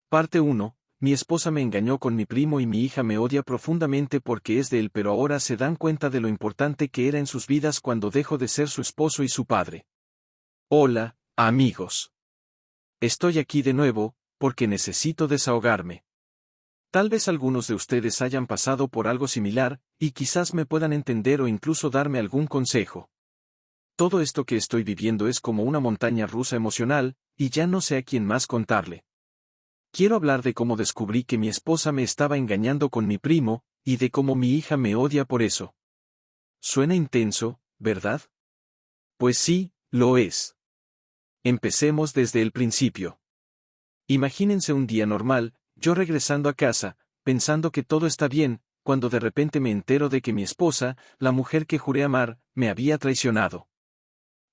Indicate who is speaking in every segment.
Speaker 1: Parte 1. Mi esposa me engañó con mi primo y mi hija me odia profundamente porque es de él, pero ahora se dan cuenta de lo importante que era en sus vidas cuando dejo de ser su esposo y su padre. Hola, amigos. Estoy aquí de nuevo, porque necesito desahogarme. Tal vez algunos de ustedes hayan pasado por algo similar, y quizás me puedan entender o incluso darme algún consejo. Todo esto que estoy viviendo es como una montaña rusa emocional, y ya no sé a quién más contarle. Quiero hablar de cómo descubrí que mi esposa me estaba engañando con mi primo, y de cómo mi hija me odia por eso. Suena intenso, ¿verdad? Pues sí, lo es. Empecemos desde el principio. Imagínense un día normal, yo regresando a casa, pensando que todo está bien, cuando de repente me entero de que mi esposa, la mujer que juré amar, me había traicionado.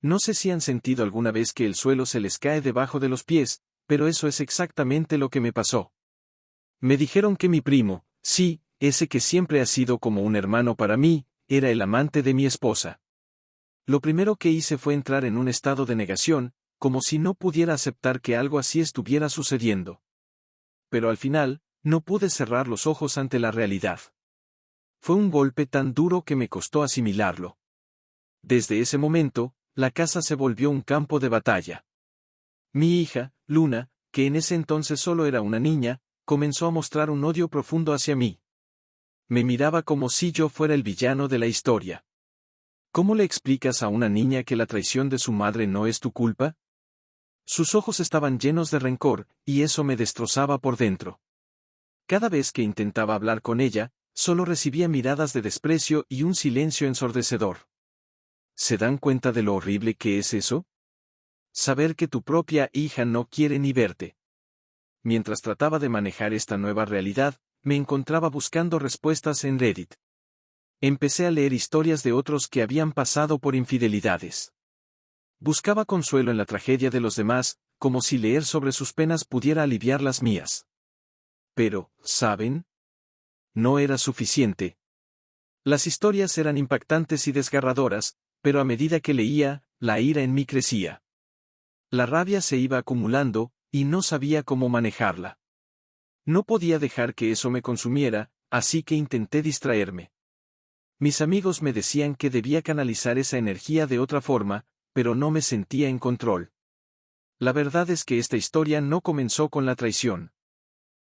Speaker 1: No sé si han sentido alguna vez que el suelo se les cae debajo de los pies, pero eso es exactamente lo que me pasó. Me dijeron que mi primo, sí, ese que siempre ha sido como un hermano para mí, era el amante de mi esposa. Lo primero que hice fue entrar en un estado de negación, como si no pudiera aceptar que algo así estuviera sucediendo. Pero al final, no pude cerrar los ojos ante la realidad. Fue un golpe tan duro que me costó asimilarlo. Desde ese momento, la casa se volvió un campo de batalla. Mi hija, Luna, que en ese entonces solo era una niña, comenzó a mostrar un odio profundo hacia mí. Me miraba como si yo fuera el villano de la historia. ¿Cómo le explicas a una niña que la traición de su madre no es tu culpa? Sus ojos estaban llenos de rencor, y eso me destrozaba por dentro. Cada vez que intentaba hablar con ella, solo recibía miradas de desprecio y un silencio ensordecedor. ¿Se dan cuenta de lo horrible que es eso? Saber que tu propia hija no quiere ni verte. Mientras trataba de manejar esta nueva realidad, me encontraba buscando respuestas en Reddit. Empecé a leer historias de otros que habían pasado por infidelidades. Buscaba consuelo en la tragedia de los demás, como si leer sobre sus penas pudiera aliviar las mías. Pero, ¿saben? No era suficiente. Las historias eran impactantes y desgarradoras, pero a medida que leía, la ira en mí crecía. La rabia se iba acumulando, y no sabía cómo manejarla. No podía dejar que eso me consumiera, así que intenté distraerme. Mis amigos me decían que debía canalizar esa energía de otra forma, pero no me sentía en control. La verdad es que esta historia no comenzó con la traición.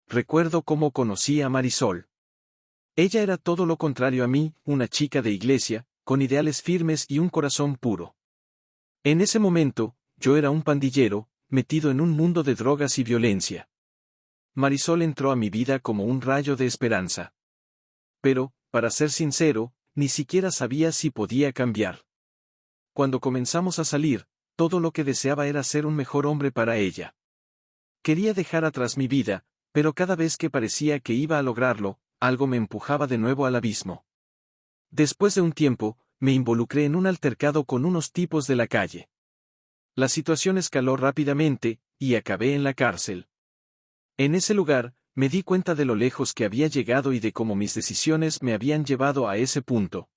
Speaker 1: Recuerdo cómo conocí a Marisol. Ella era todo lo contrario a mí, una chica de iglesia, con ideales firmes y un corazón puro. En ese momento, yo era un pandillero, metido en un mundo de drogas y violencia. Marisol entró a mi vida como un rayo de esperanza. Pero, para ser sincero, ni siquiera sabía si podía cambiar. Cuando comenzamos a salir, todo lo que deseaba era ser un mejor hombre para ella. Quería dejar atrás mi vida, pero cada vez que parecía que iba a lograrlo, algo me empujaba de nuevo al abismo. Después de un tiempo, me involucré en un altercado con unos tipos de la calle. La situación escaló rápidamente, y acabé en la cárcel. En ese lugar, me di cuenta de lo lejos que había llegado y de cómo mis decisiones me habían llevado a ese punto.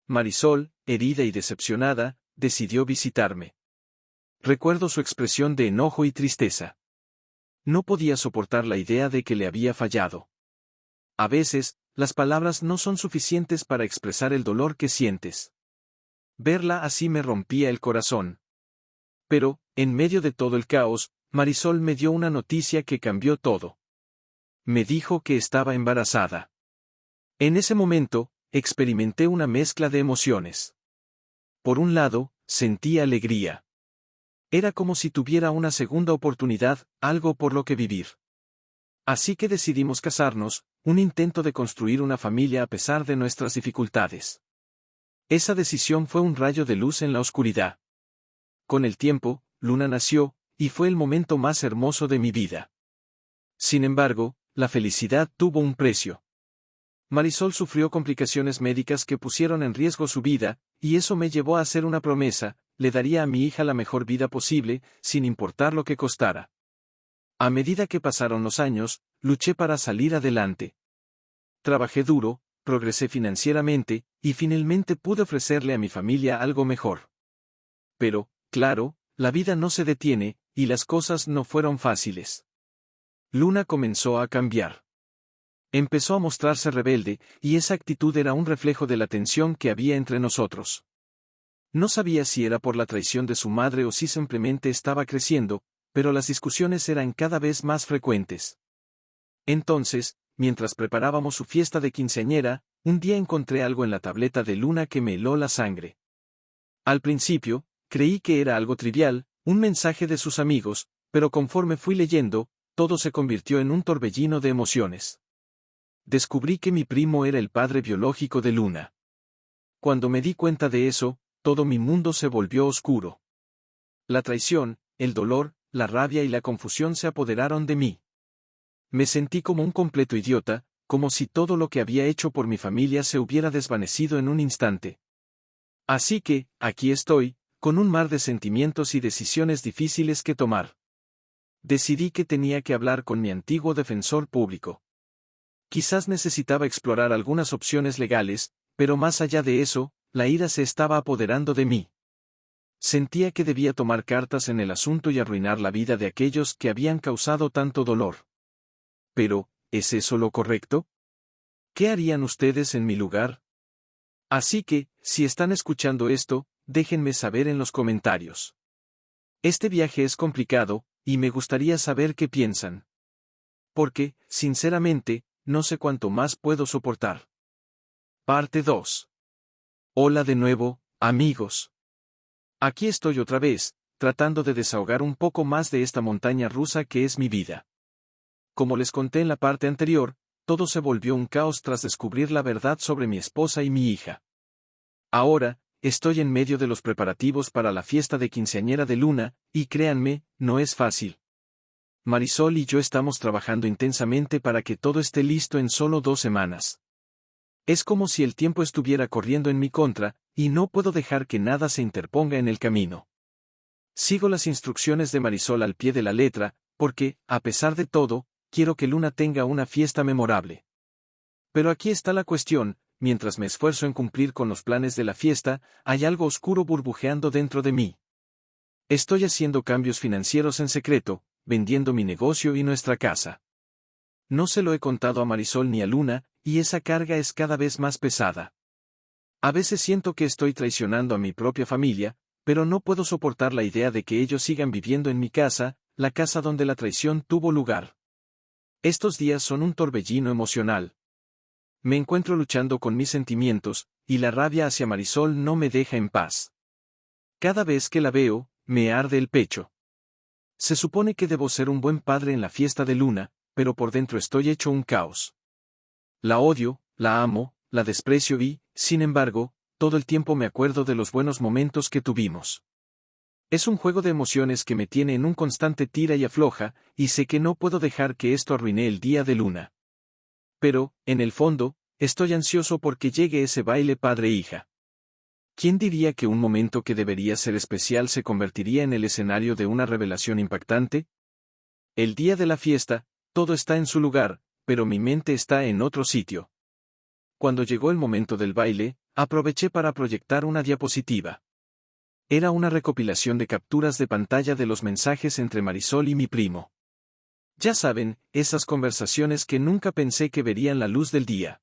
Speaker 1: Marisol, herida y decepcionada, decidió visitarme. Recuerdo su expresión de enojo y tristeza. No podía soportar la idea de que le había fallado. A veces, las palabras no son suficientes para expresar el dolor que sientes. Verla así me rompía el corazón. Pero, en medio de todo el caos, Marisol me dio una noticia que cambió todo. Me dijo que estaba embarazada. En ese momento, experimenté una mezcla de emociones. Por un lado, sentí alegría. Era como si tuviera una segunda oportunidad, algo por lo que vivir. Así que decidimos casarnos, un intento de construir una familia a pesar de nuestras dificultades. Esa decisión fue un rayo de luz en la oscuridad. Con el tiempo, Luna nació, y fue el momento más hermoso de mi vida. Sin embargo, la felicidad tuvo un precio. Marisol sufrió complicaciones médicas que pusieron en riesgo su vida, y eso me llevó a hacer una promesa: le daría a mi hija la mejor vida posible, sin importar lo que costara. A medida que pasaron los años, luché para salir adelante. Trabajé duro, progresé financieramente, y finalmente pude ofrecerle a mi familia algo mejor. Pero, claro, la vida no se detiene, y las cosas no fueron fáciles. Luna comenzó a cambiar. Empezó a mostrarse rebelde, y esa actitud era un reflejo de la tensión que había entre nosotros. No sabía si era por la traición de su madre o si simplemente estaba creciendo, pero las discusiones eran cada vez más frecuentes. Entonces, mientras preparábamos su fiesta de quinceañera, un día encontré algo en la tableta de Luna que me heló la sangre. Al principio, creí que era algo trivial, un mensaje de sus amigos, pero conforme fui leyendo, todo se convirtió en un torbellino de emociones. Descubrí que mi primo era el padre biológico de Luna. Cuando me di cuenta de eso, todo mi mundo se volvió oscuro. La traición, el dolor, la rabia y la confusión se apoderaron de mí. Me sentí como un completo idiota, como si todo lo que había hecho por mi familia se hubiera desvanecido en un instante. Así que, aquí estoy, con un mar de sentimientos y decisiones difíciles que tomar. Decidí que tenía que hablar con mi antiguo defensor público. Quizás necesitaba explorar algunas opciones legales, pero más allá de eso, la ira se estaba apoderando de mí. Sentía que debía tomar cartas en el asunto y arruinar la vida de aquellos que habían causado tanto dolor. Pero, ¿es eso lo correcto? ¿Qué harían ustedes en mi lugar? Así que, si están escuchando esto, déjenme saber en los comentarios. Este viaje es complicado, y me gustaría saber qué piensan. Porque, sinceramente, no sé cuánto más puedo soportar. Parte 2. Hola de nuevo, amigos. Aquí estoy otra vez, tratando de desahogar un poco más de esta montaña rusa que es mi vida. Como les conté en la parte anterior, todo se volvió un caos tras descubrir la verdad sobre mi esposa y mi hija. Ahora, estoy en medio de los preparativos para la fiesta de quinceañera de Luna, y créanme, no es fácil. Marisol y yo estamos trabajando intensamente para que todo esté listo en solo 2 semanas. Es como si el tiempo estuviera corriendo en mi contra, y no puedo dejar que nada se interponga en el camino. Sigo las instrucciones de Marisol al pie de la letra, porque, a pesar de todo, quiero que Luna tenga una fiesta memorable. Pero aquí está la cuestión, mientras me esfuerzo en cumplir con los planes de la fiesta, hay algo oscuro burbujeando dentro de mí. Estoy haciendo cambios financieros en secreto, vendiendo mi negocio y nuestra casa. No se lo he contado a Marisol ni a Luna, y esa carga es cada vez más pesada. A veces siento que estoy traicionando a mi propia familia, pero no puedo soportar la idea de que ellos sigan viviendo en mi casa, la casa donde la traición tuvo lugar. Estos días son un torbellino emocional. Me encuentro luchando con mis sentimientos, y la rabia hacia Marisol no me deja en paz. Cada vez que la veo, me arde el pecho. Se supone que debo ser un buen padre en la fiesta de Luna, pero por dentro estoy hecho un caos. La odio, la amo, la desprecio y, sin embargo, todo el tiempo me acuerdo de los buenos momentos que tuvimos. Es un juego de emociones que me tiene en un constante tira y afloja, y sé que no puedo dejar que esto arruine el día de Luna. Pero, en el fondo, estoy ansioso porque llegue ese baile padre-hija. ¿Quién diría que un momento que debería ser especial se convertiría en el escenario de una revelación impactante? El día de la fiesta, todo está en su lugar, pero mi mente está en otro sitio. Cuando llegó el momento del baile, aproveché para proyectar una diapositiva. Era una recopilación de capturas de pantalla de los mensajes entre Marisol y mi primo. Ya saben, esas conversaciones que nunca pensé que verían la luz del día.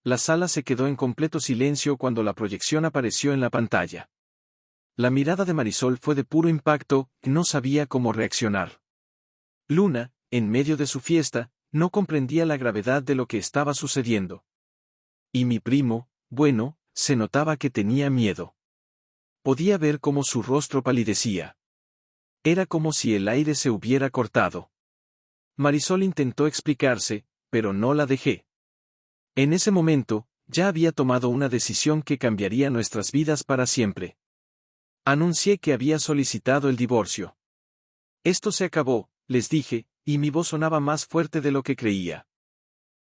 Speaker 1: La sala se quedó en completo silencio cuando la proyección apareció en la pantalla. La mirada de Marisol fue de puro impacto, y no sabía cómo reaccionar. Luna, en medio de su fiesta, no comprendía la gravedad de lo que estaba sucediendo. Y mi primo, bueno, se notaba que tenía miedo. Podía ver cómo su rostro palidecía. Era como si el aire se hubiera cortado. Marisol intentó explicarse, pero no la dejé. En ese momento, ya había tomado una decisión que cambiaría nuestras vidas para siempre. Anuncié que había solicitado el divorcio. Esto se acabó, les dije, y mi voz sonaba más fuerte de lo que creía.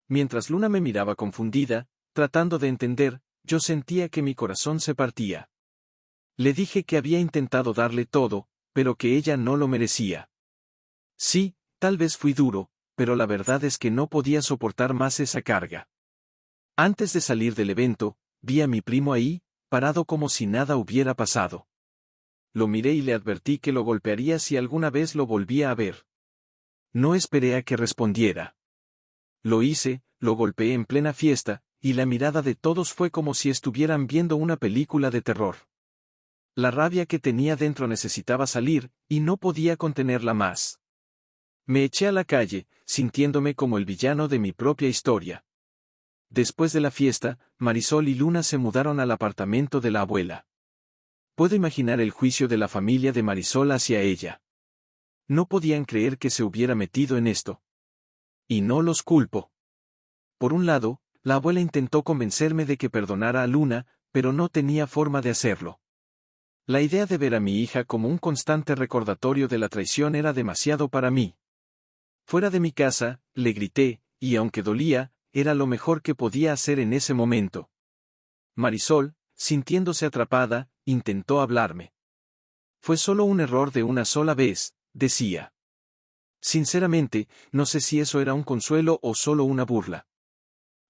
Speaker 1: Mientras Luna me miraba confundida, tratando de entender, yo sentía que mi corazón se partía. Le dije que había intentado darle todo, pero que ella no lo merecía. Sí, tal vez fui duro, pero la verdad es que no podía soportar más esa carga. Antes de salir del evento, vi a mi primo ahí, parado como si nada hubiera pasado. Lo miré y le advertí que lo golpearía si alguna vez lo volvía a ver. No esperé a que respondiera. Lo hice, lo golpeé en plena fiesta, y la mirada de todos fue como si estuvieran viendo una película de terror. La rabia que tenía dentro necesitaba salir, y no podía contenerla más. Me eché a la calle, sintiéndome como el villano de mi propia historia. Después de la fiesta, Marisol y Luna se mudaron al apartamento de la abuela. Puedo imaginar el juicio de la familia de Marisol hacia ella. No podían creer que se hubiera metido en esto. Y no los culpo. Por un lado, la abuela intentó convencerme de que perdonara a Luna, pero no tenía forma de hacerlo. La idea de ver a mi hija como un constante recordatorio de la traición era demasiado para mí. Fuera de mi casa, le grité, y aunque dolía, era lo mejor que podía hacer en ese momento. Marisol, sintiéndose atrapada, intentó hablarme. Fue solo un error de una sola vez, decía. Sinceramente, no sé si eso era un consuelo o solo una burla.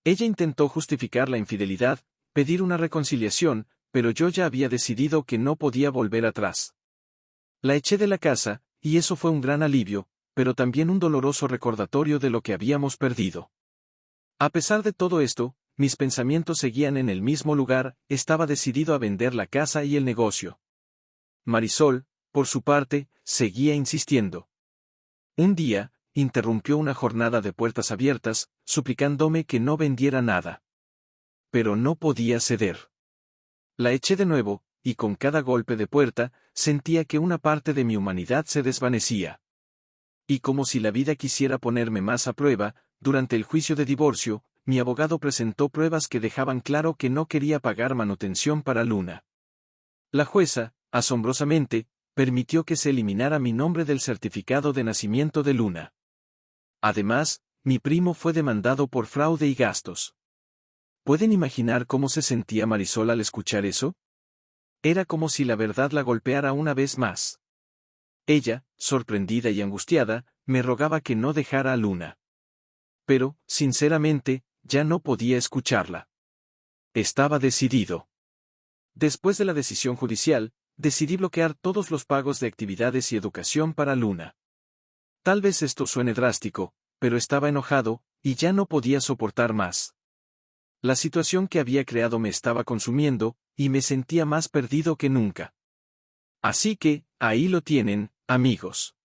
Speaker 1: Ella intentó justificar la infidelidad, pedir una reconciliación, pero yo ya había decidido que no podía volver atrás. La eché de la casa, y eso fue un gran alivio, pero también un doloroso recordatorio de lo que habíamos perdido. A pesar de todo esto, mis pensamientos seguían en el mismo lugar, estaba decidido a vender la casa y el negocio. Marisol, por su parte, seguía insistiendo. Un día, interrumpió una jornada de puertas abiertas, suplicándome que no vendiera nada. Pero no podía ceder. La eché de nuevo, y con cada golpe de puerta, sentía que una parte de mi humanidad se desvanecía. Y como si la vida quisiera ponerme más a prueba, durante el juicio de divorcio, mi abogado presentó pruebas que dejaban claro que no quería pagar manutención para Luna. La jueza, asombrosamente, permitió que se eliminara mi nombre del certificado de nacimiento de Luna. Además, mi primo fue demandado por fraude y gastos. ¿Pueden imaginar cómo se sentía Marisol al escuchar eso? Era como si la verdad la golpeara una vez más. Ella, sorprendida y angustiada, me rogaba que no dejara a Luna. Pero, sinceramente, ya no podía escucharla. Estaba decidido. Después de la decisión judicial, decidí bloquear todos los pagos de actividades y educación para Luna. Tal vez esto suene drástico, pero estaba enojado, y ya no podía soportar más. La situación que había creado me estaba consumiendo, y me sentía más perdido que nunca. Así que, ahí lo tienen, amigos.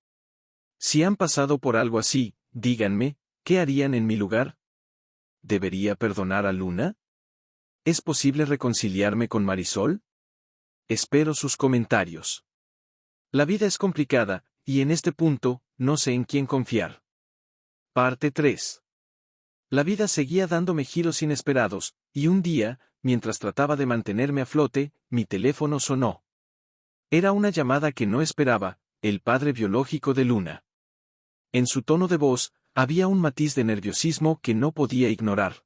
Speaker 1: Si han pasado por algo así, díganme, ¿qué harían en mi lugar? ¿Debería perdonar a Luna? ¿Es posible reconciliarme con Marisol? Espero sus comentarios. La vida es complicada, y en este punto, no sé en quién confiar. Parte 3. La vida seguía dándome giros inesperados, y un día, mientras trataba de mantenerme a flote, mi teléfono sonó. Era una llamada que no esperaba, el padre biológico de Luna. En su tono de voz, había un matiz de nerviosismo que no podía ignorar.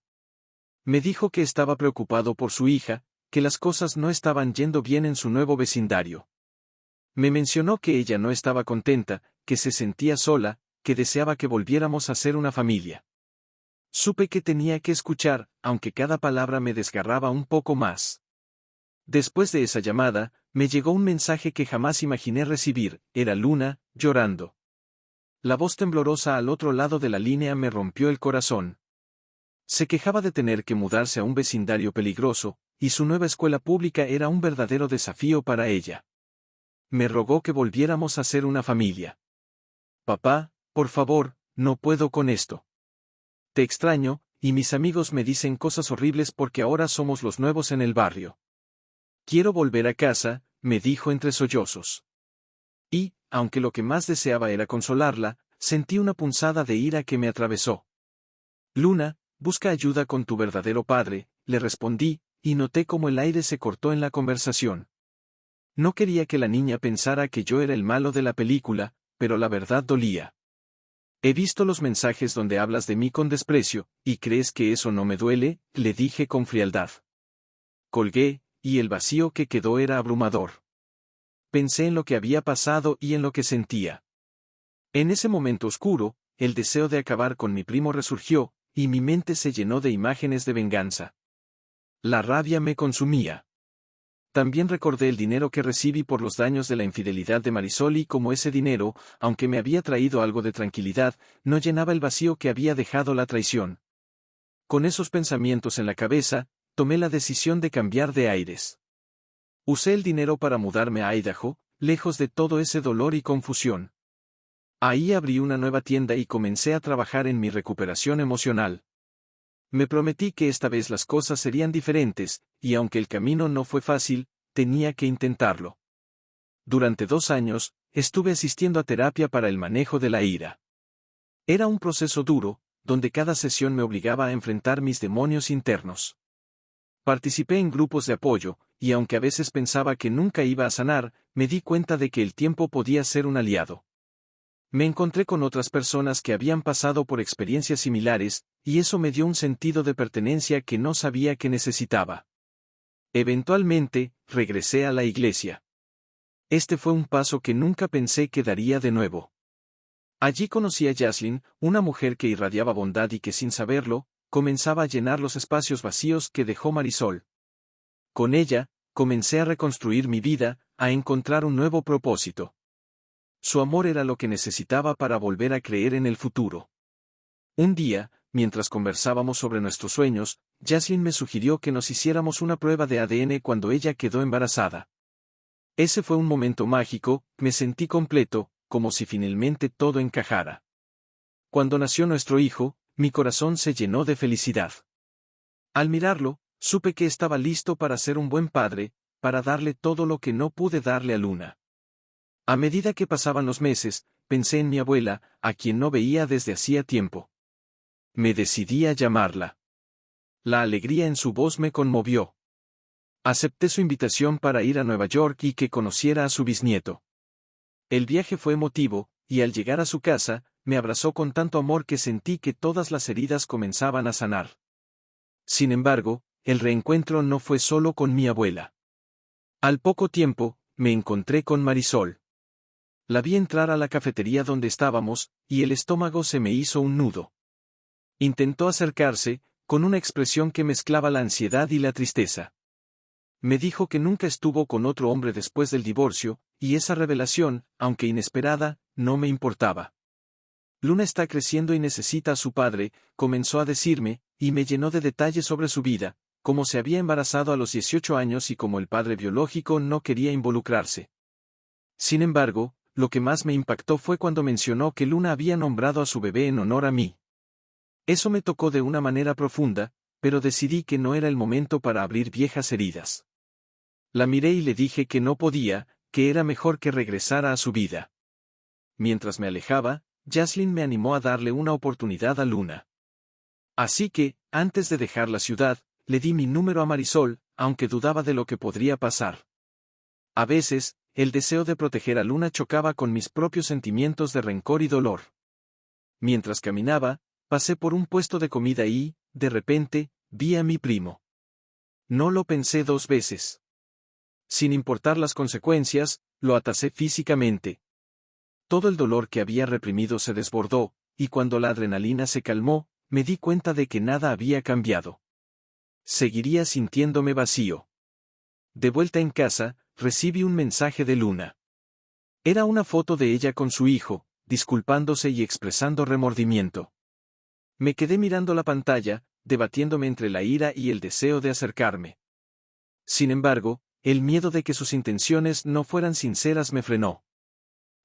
Speaker 1: Me dijo que estaba preocupado por su hija, que las cosas no estaban yendo bien en su nuevo vecindario. Me mencionó que ella no estaba contenta, que se sentía sola, que deseaba que volviéramos a ser una familia. Supe que tenía que escuchar, aunque cada palabra me desgarraba un poco más. Después de esa llamada, me llegó un mensaje que jamás imaginé recibir, era Luna, llorando. La voz temblorosa al otro lado de la línea me rompió el corazón. Se quejaba de tener que mudarse a un vecindario peligroso, y su nueva escuela pública era un verdadero desafío para ella. Me rogó que volviéramos a ser una familia. Papá, por favor, no puedo con esto. Te extraño, y mis amigos me dicen cosas horribles porque ahora somos los nuevos en el barrio. Quiero volver a casa, me dijo entre sollozos. Y, aunque lo que más deseaba era consolarla, sentí una punzada de ira que me atravesó. Luna, busca ayuda con tu verdadero padre, le respondí, y noté cómo el aire se cortó en la conversación. No quería que la niña pensara que yo era el malo de la película, pero la verdad dolía. He visto los mensajes donde hablas de mí con desprecio, ¿y crees que eso no me duele?, le dije con frialdad. Colgué, y el vacío que quedó era abrumador. Pensé en lo que había pasado y en lo que sentía. En ese momento oscuro, el deseo de acabar con mi primo resurgió, y mi mente se llenó de imágenes de venganza. La rabia me consumía. También recordé el dinero que recibí por los daños de la infidelidad de Marisol y cómo ese dinero, aunque me había traído algo de tranquilidad, no llenaba el vacío que había dejado la traición. Con esos pensamientos en la cabeza, tomé la decisión de cambiar de aires. Usé el dinero para mudarme a Idaho, lejos de todo ese dolor y confusión. Ahí abrí una nueva tienda y comencé a trabajar en mi recuperación emocional. Me prometí que esta vez las cosas serían diferentes, y aunque el camino no fue fácil, tenía que intentarlo. Durante 2 años, estuve asistiendo a terapia para el manejo de la ira. Era un proceso duro, donde cada sesión me obligaba a enfrentar mis demonios internos. Participé en grupos de apoyo, y aunque a veces pensaba que nunca iba a sanar, me di cuenta de que el tiempo podía ser un aliado. Me encontré con otras personas que habían pasado por experiencias similares, y eso me dio un sentido de pertenencia que no sabía que necesitaba. Eventualmente, regresé a la iglesia. Este fue un paso que nunca pensé que daría de nuevo. Allí conocí a Jaslyn, una mujer que irradiaba bondad y que sin saberlo, comenzaba a llenar los espacios vacíos que dejó Marisol. Con ella, comencé a reconstruir mi vida, a encontrar un nuevo propósito. Su amor era lo que necesitaba para volver a creer en el futuro. Un día, mientras conversábamos sobre nuestros sueños, Jaslyn me sugirió que nos hiciéramos una prueba de ADN cuando ella quedó embarazada. Ese fue un momento mágico, me sentí completo, como si finalmente todo encajara. Cuando nació nuestro hijo, mi corazón se llenó de felicidad. Al mirarlo, supe que estaba listo para ser un buen padre, para darle todo lo que no pude darle a Luna. A medida que pasaban los meses, pensé en mi abuela, a quien no veía desde hacía tiempo. Me decidí a llamarla. La alegría en su voz me conmovió. Acepté su invitación para ir a Nueva York y que conociera a su bisnieto. El viaje fue emotivo, y al llegar a su casa, me abrazó con tanto amor que sentí que todas las heridas comenzaban a sanar. Sin embargo, el reencuentro no fue solo con mi abuela. Al poco tiempo, me encontré con Marisol. La vi entrar a la cafetería donde estábamos, y el estómago se me hizo un nudo. Intentó acercarse, con una expresión que mezclaba la ansiedad y la tristeza. Me dijo que nunca estuvo con otro hombre después del divorcio, y esa revelación, aunque inesperada, no me importaba. Luna está creciendo y necesita a su padre, comenzó a decirme, y me llenó de detalles sobre su vida, cómo se había embarazado a los 18 años y cómo el padre biológico no quería involucrarse. Sin embargo, lo que más me impactó fue cuando mencionó que Luna había nombrado a su bebé en honor a mí. Eso me tocó de una manera profunda, pero decidí que no era el momento para abrir viejas heridas. La miré y le dije que no podía, que era mejor que regresara a su vida. Mientras me alejaba, Jaslyn me animó a darle una oportunidad a Luna. Así que, antes de dejar la ciudad, le di mi número a Marisol, aunque dudaba de lo que podría pasar. A veces, el deseo de proteger a Luna chocaba con mis propios sentimientos de rencor y dolor. Mientras caminaba, pasé por un puesto de comida y, de repente, vi a mi primo. No lo pensé 2 veces. Sin importar las consecuencias, lo atacé físicamente. Todo el dolor que había reprimido se desbordó, y cuando la adrenalina se calmó, me di cuenta de que nada había cambiado. Seguiría sintiéndome vacío. De vuelta en casa, recibí un mensaje de Luna. Era una foto de ella con su hijo, disculpándose y expresando remordimiento. Me quedé mirando la pantalla, debatiéndome entre la ira y el deseo de acercarme. Sin embargo, el miedo de que sus intenciones no fueran sinceras me frenó.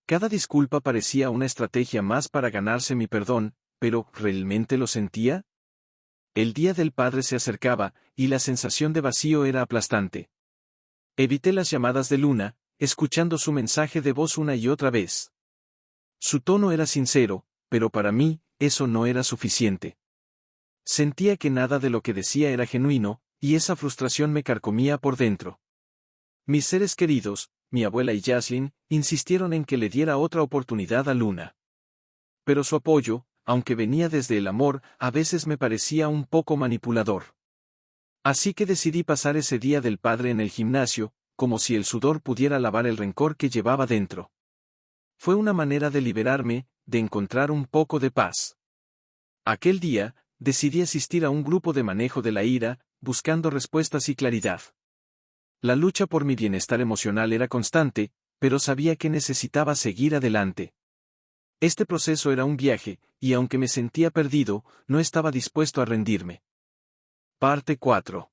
Speaker 1: Cada disculpa parecía una estrategia más para ganarse mi perdón, pero ¿realmente lo sentía? El día del padre se acercaba, y la sensación de vacío era aplastante. Evité las llamadas de Luna, escuchando su mensaje de voz una y otra vez. Su tono era sincero, pero para mí, eso no era suficiente. Sentía que nada de lo que decía era genuino, y esa frustración me carcomía por dentro. Mis seres queridos, mi abuela y Jaslyn, insistieron en que le diera otra oportunidad a Luna. Pero su apoyo, aunque venía desde el amor, a veces me parecía un poco manipulador. Así que decidí pasar ese día del padre en el gimnasio, como si el sudor pudiera lavar el rencor que llevaba dentro. Fue una manera de liberarme, de encontrar un poco de paz. Aquel día, decidí asistir a un grupo de manejo de la ira, buscando respuestas y claridad. La lucha por mi bienestar emocional era constante, pero sabía que necesitaba seguir adelante. Este proceso era un viaje, y aunque me sentía perdido, no estaba dispuesto a rendirme. Parte 4.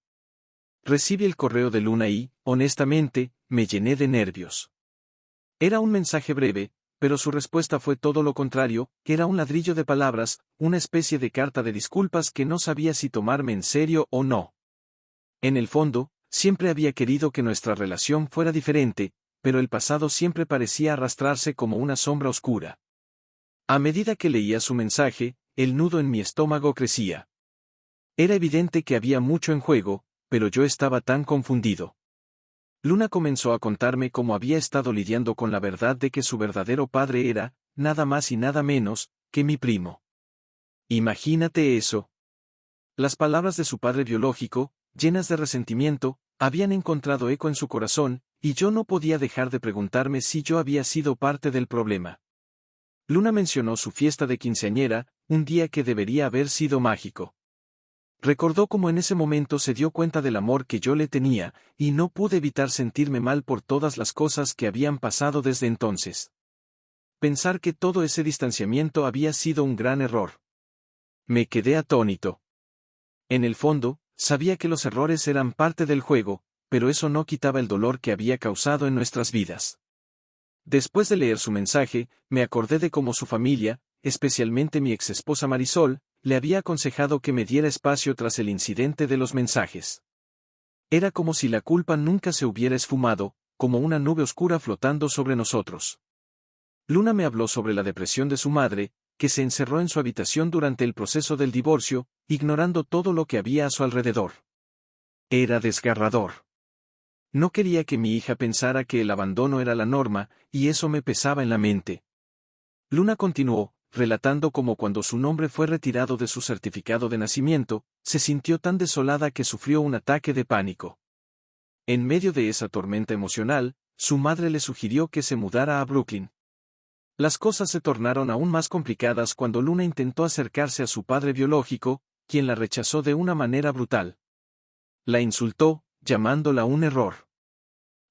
Speaker 1: Recibí el correo de Luna y, honestamente, me llené de nervios. Era un mensaje breve, pero su respuesta fue todo lo contrario, que era un ladrillo de palabras, una especie de carta de disculpas que no sabía si tomarme en serio o no. En el fondo, siempre había querido que nuestra relación fuera diferente, pero el pasado siempre parecía arrastrarse como una sombra oscura. A medida que leía su mensaje, el nudo en mi estómago crecía. Era evidente que había mucho en juego, pero yo estaba tan confundido. Luna comenzó a contarme cómo había estado lidiando con la verdad de que su verdadero padre era, nada más y nada menos, que mi primo. Imagínate eso. Las palabras de su padre biológico, llenas de resentimiento, habían encontrado eco en su corazón, y yo no podía dejar de preguntarme si yo había sido parte del problema. Luna mencionó su fiesta de quinceañera, un día que debería haber sido mágico. Recordó cómo en ese momento se dio cuenta del amor que yo le tenía, y no pude evitar sentirme mal por todas las cosas que habían pasado desde entonces. Pensar que todo ese distanciamiento había sido un gran error. Me quedé atónito. En el fondo, sabía que los errores eran parte del juego, pero eso no quitaba el dolor que había causado en nuestras vidas. Después de leer su mensaje, me acordé de cómo su familia, especialmente mi exesposa Marisol, le había aconsejado que me diera espacio tras el incidente de los mensajes. Era como si la culpa nunca se hubiera esfumado, como una nube oscura flotando sobre nosotros. Luna me habló sobre la depresión de su madre, que se encerró en su habitación durante el proceso del divorcio, ignorando todo lo que había a su alrededor. Era desgarrador. No quería que mi hija pensara que el abandono era la norma, y eso me pesaba en la mente. Luna continuó, relatando cómo cuando su nombre fue retirado de su certificado de nacimiento, se sintió tan desolada que sufrió un ataque de pánico. En medio de esa tormenta emocional, su madre le sugirió que se mudara a Brooklyn. Las cosas se tornaron aún más complicadas cuando Luna intentó acercarse a su padre biológico, quien la rechazó de una manera brutal. La insultó, llamándola un error.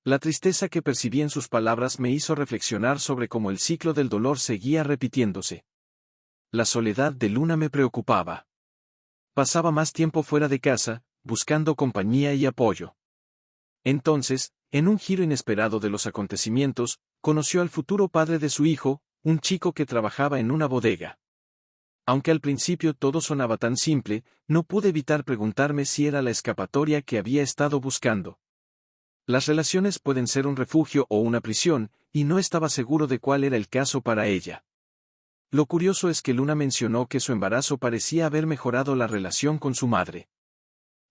Speaker 1: La tristeza que percibí en sus palabras me hizo reflexionar sobre cómo el ciclo del dolor seguía repitiéndose. La soledad de Luna me preocupaba. Pasaba más tiempo fuera de casa, buscando compañía y apoyo. Entonces, en un giro inesperado de los acontecimientos, conoció al futuro padre de su hijo, un chico que trabajaba en una bodega. Aunque al principio todo sonaba tan simple, no pude evitar preguntarme si era la escapatoria que había estado buscando. Las relaciones pueden ser un refugio o una prisión, y no estaba seguro de cuál era el caso para ella. Lo curioso es que Luna mencionó que su embarazo parecía haber mejorado la relación con su madre.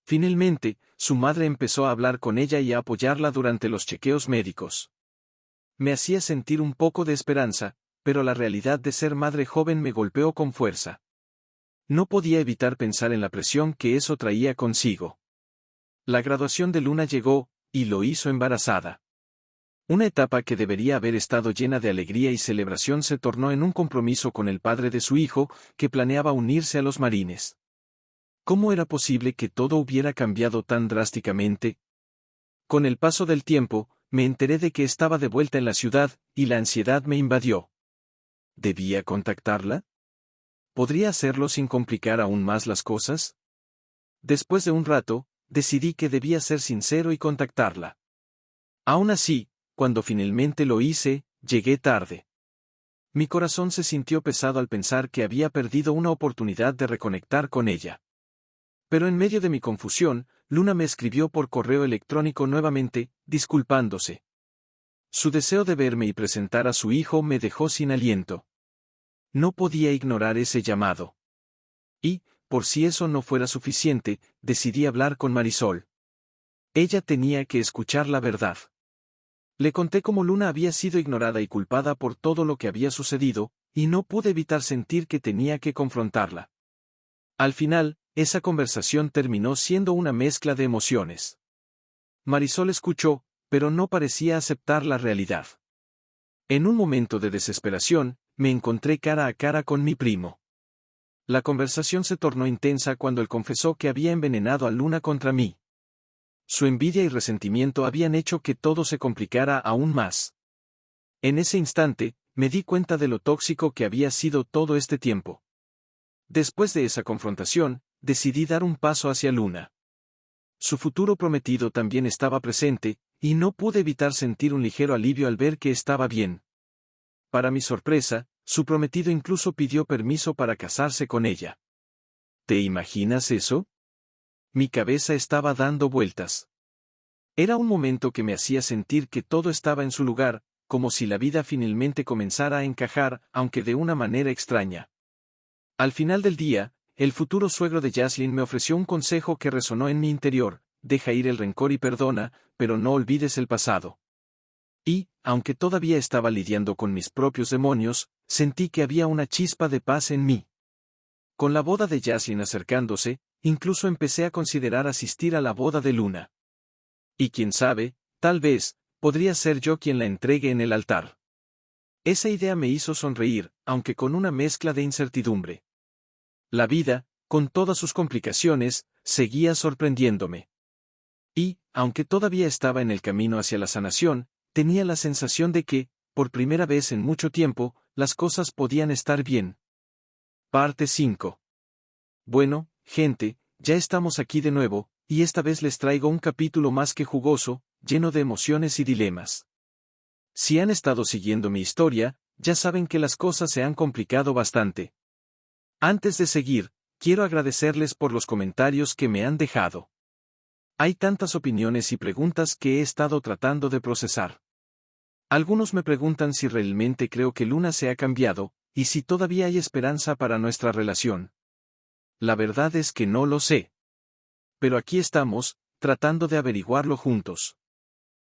Speaker 1: Finalmente, su madre empezó a hablar con ella y a apoyarla durante los chequeos médicos. Me hacía sentir un poco de esperanza, pero la realidad de ser madre joven me golpeó con fuerza. No podía evitar pensar en la presión que eso traía consigo. La graduación de Luna llegó, y lo hizo embarazada. Una etapa que debería haber estado llena de alegría y celebración se tornó en un compromiso con el padre de su hijo, que planeaba unirse a los Marines. ¿Cómo era posible que todo hubiera cambiado tan drásticamente? Con el paso del tiempo, me enteré de que estaba de vuelta en la ciudad, y la ansiedad me invadió. ¿Debía contactarla? ¿Podría hacerlo sin complicar aún más las cosas? Después de un rato, decidí que debía ser sincero y contactarla. Aún así, cuando finalmente lo hice, llegué tarde. Mi corazón se sintió pesado al pensar que había perdido una oportunidad de reconectar con ella. Pero en medio de mi confusión, Luna me escribió por correo electrónico nuevamente, disculpándose. Su deseo de verme y presentar a su hijo me dejó sin aliento. No podía ignorar ese llamado. Y, por si eso no fuera suficiente, decidí hablar con Marisol. Ella tenía que escuchar la verdad. Le conté cómo Luna había sido ignorada y culpada por todo lo que había sucedido, y no pude evitar sentir que tenía que confrontarla. Al final, esa conversación terminó siendo una mezcla de emociones. Marisol escuchó, pero no parecía aceptar la realidad. En un momento de desesperación, me encontré cara a cara con mi primo. La conversación se tornó intensa cuando él confesó que había envenenado a Luna contra mí. Su envidia y resentimiento habían hecho que todo se complicara aún más. En ese instante, me di cuenta de lo tóxico que había sido todo este tiempo. Después de esa confrontación, decidí dar un paso hacia Luna. Su futuro prometido también estaba presente, y no pude evitar sentir un ligero alivio al ver que estaba bien. Para mi sorpresa, su prometido incluso pidió permiso para casarse con ella. ¿Te imaginas eso? Mi cabeza estaba dando vueltas. Era un momento que me hacía sentir que todo estaba en su lugar, como si la vida finalmente comenzara a encajar, aunque de una manera extraña. Al final del día, el futuro suegro de Jaslyn me ofreció un consejo que resonó en mi interior: deja ir el rencor y perdona, pero no olvides el pasado. Y, aunque todavía estaba lidiando con mis propios demonios, sentí que había una chispa de paz en mí. Con la boda de Jaslyn acercándose, incluso empecé a considerar asistir a la boda de Luna. Y quién sabe, tal vez, podría ser yo quien la entregue en el altar. Esa idea me hizo sonreír, aunque con una mezcla de incertidumbre. La vida, con todas sus complicaciones, seguía sorprendiéndome. Y, aunque todavía estaba en el camino hacia la sanación, tenía la sensación de que, por primera vez en mucho tiempo, las cosas podían estar bien. Parte 5. Bueno, gente, ya estamos aquí de nuevo, y esta vez les traigo un capítulo más que jugoso, lleno de emociones y dilemas. Si han estado siguiendo mi historia, ya saben que las cosas se han complicado bastante. Antes de seguir, quiero agradecerles por los comentarios que me han dejado. Hay tantas opiniones y preguntas que he estado tratando de procesar. Algunos me preguntan si realmente creo que Luna se ha cambiado, y si todavía hay esperanza para nuestra relación. La verdad es que no lo sé. Pero aquí estamos, tratando de averiguarlo juntos.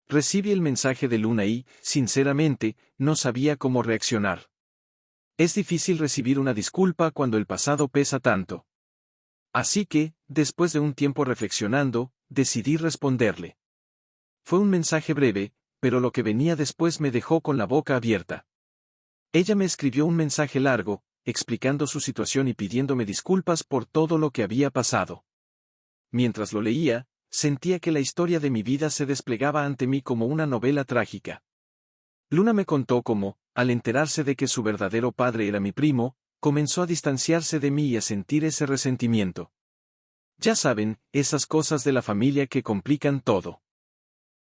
Speaker 1: Recibí el mensaje de Luna y, sinceramente, no sabía cómo reaccionar. Es difícil recibir una disculpa cuando el pasado pesa tanto. Así que, después de un tiempo reflexionando, decidí responderle. Fue un mensaje breve, pero lo que venía después me dejó con la boca abierta. Ella me escribió un mensaje largo, explicando su situación y pidiéndome disculpas por todo lo que había pasado. Mientras lo leía, sentía que la historia de mi vida se desplegaba ante mí como una novela trágica. Luna me contó cómo, al enterarse de que su verdadero padre era mi primo, comenzó a distanciarse de mí y a sentir ese resentimiento. Ya saben, esas cosas de la familia que complican todo.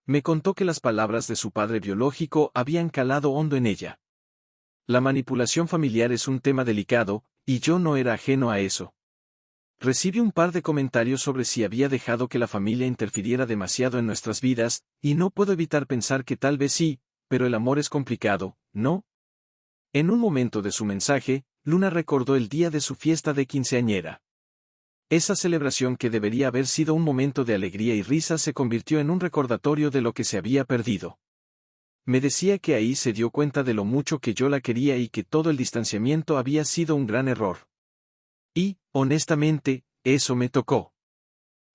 Speaker 1: Me contó que las palabras de su padre biológico habían calado hondo en ella. La manipulación familiar es un tema delicado, y yo no era ajeno a eso. Recibí un par de comentarios sobre si había dejado que la familia interfiriera demasiado en nuestras vidas, y no puedo evitar pensar que tal vez sí, pero el amor es complicado, ¿no? En un momento de su mensaje, Luna recordó el día de su fiesta de quinceañera. Esa celebración que debería haber sido un momento de alegría y risa se convirtió en un recordatorio de lo que se había perdido. Me decía que ahí se dio cuenta de lo mucho que yo la quería y que todo el distanciamiento había sido un gran error. Y, honestamente, eso me tocó.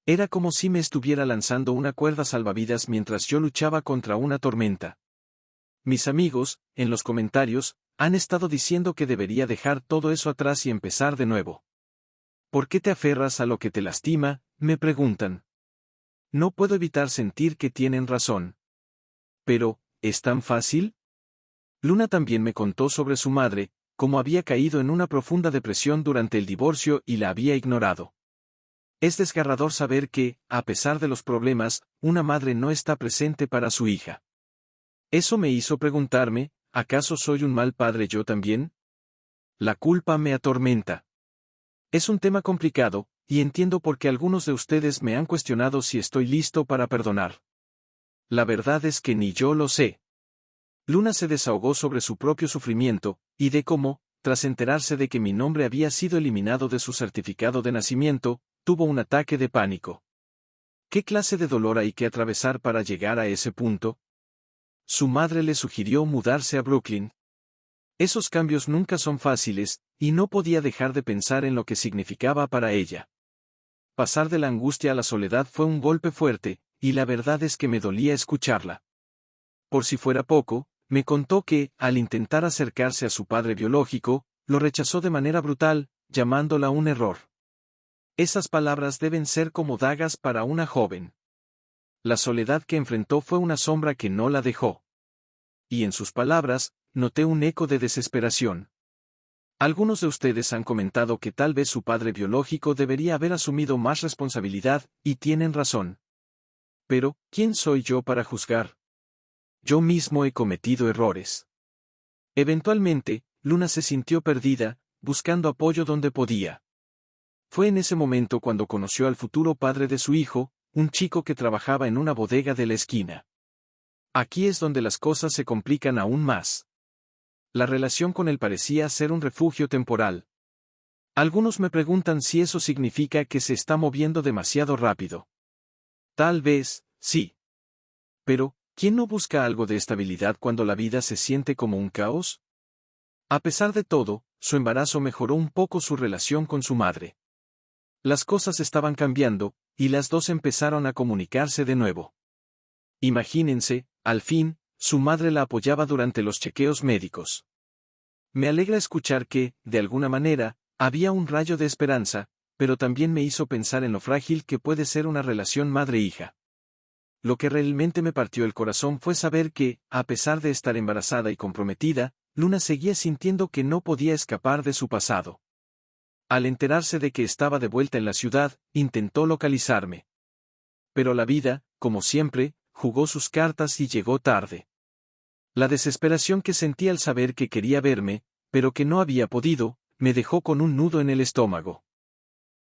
Speaker 1: Era como si me estuviera lanzando una cuerda salvavidas mientras yo luchaba contra una tormenta. Mis amigos, en los comentarios, han estado diciendo que debería dejar todo eso atrás y empezar de nuevo. ¿Por qué te aferras a lo que te lastima?, me preguntan. No puedo evitar sentir que tienen razón. Pero, ¿es tan fácil? Luna también me contó sobre su madre, cómo había caído en una profunda depresión durante el divorcio y la había ignorado. Es desgarrador saber que, a pesar de los problemas, una madre no está presente para su hija. Eso me hizo preguntarme, ¿acaso soy un mal padre yo también? La culpa me atormenta. Es un tema complicado, y entiendo por qué algunos de ustedes me han cuestionado si estoy listo para perdonar. La verdad es que ni yo lo sé. Luna se desahogó sobre su propio sufrimiento, y de cómo, tras enterarse de que mi nombre había sido eliminado de su certificado de nacimiento, tuvo un ataque de pánico. ¿Qué clase de dolor hay que atravesar para llegar a ese punto? Su madre le sugirió mudarse a Brooklyn. Esos cambios nunca son fáciles, y no podía dejar de pensar en lo que significaba para ella. Pasar de la angustia a la soledad fue un golpe fuerte, y la verdad es que me dolía escucharla. Por si fuera poco, me contó que, al intentar acercarse a su padre biológico, lo rechazó de manera brutal, llamándola un error. Esas palabras deben ser como dagas para una joven. La soledad que enfrentó fue una sombra que no la dejó. Y en sus palabras, noté un eco de desesperación. Algunos de ustedes han comentado que tal vez su padre biológico debería haber asumido más responsabilidad, y tienen razón. Pero, ¿quién soy yo para juzgar? Yo mismo he cometido errores. Eventualmente, Luna se sintió perdida, buscando apoyo donde podía. Fue en ese momento cuando conoció al futuro padre de su hijo, un chico que trabajaba en una bodega de la esquina. Aquí es donde las cosas se complican aún más. La relación con él parecía ser un refugio temporal. Algunos me preguntan si eso significa que se está moviendo demasiado rápido. Tal vez, sí. Pero, ¿quién no busca algo de estabilidad cuando la vida se siente como un caos? A pesar de todo, su embarazo mejoró un poco su relación con su madre. Las cosas estaban cambiando, y las dos empezaron a comunicarse de nuevo. Imagínense, al fin, su madre la apoyaba durante los chequeos médicos. Me alegra escuchar que, de alguna manera, había un rayo de esperanza, pero también me hizo pensar en lo frágil que puede ser una relación madre-hija. Lo que realmente me partió el corazón fue saber que, a pesar de estar embarazada y comprometida, Luna seguía sintiendo que no podía escapar de su pasado. Al enterarse de que estaba de vuelta en la ciudad, intentó localizarme. Pero la vida, como siempre, jugó sus cartas y llegó tarde. La desesperación que sentí al saber que quería verme, pero que no había podido, me dejó con un nudo en el estómago.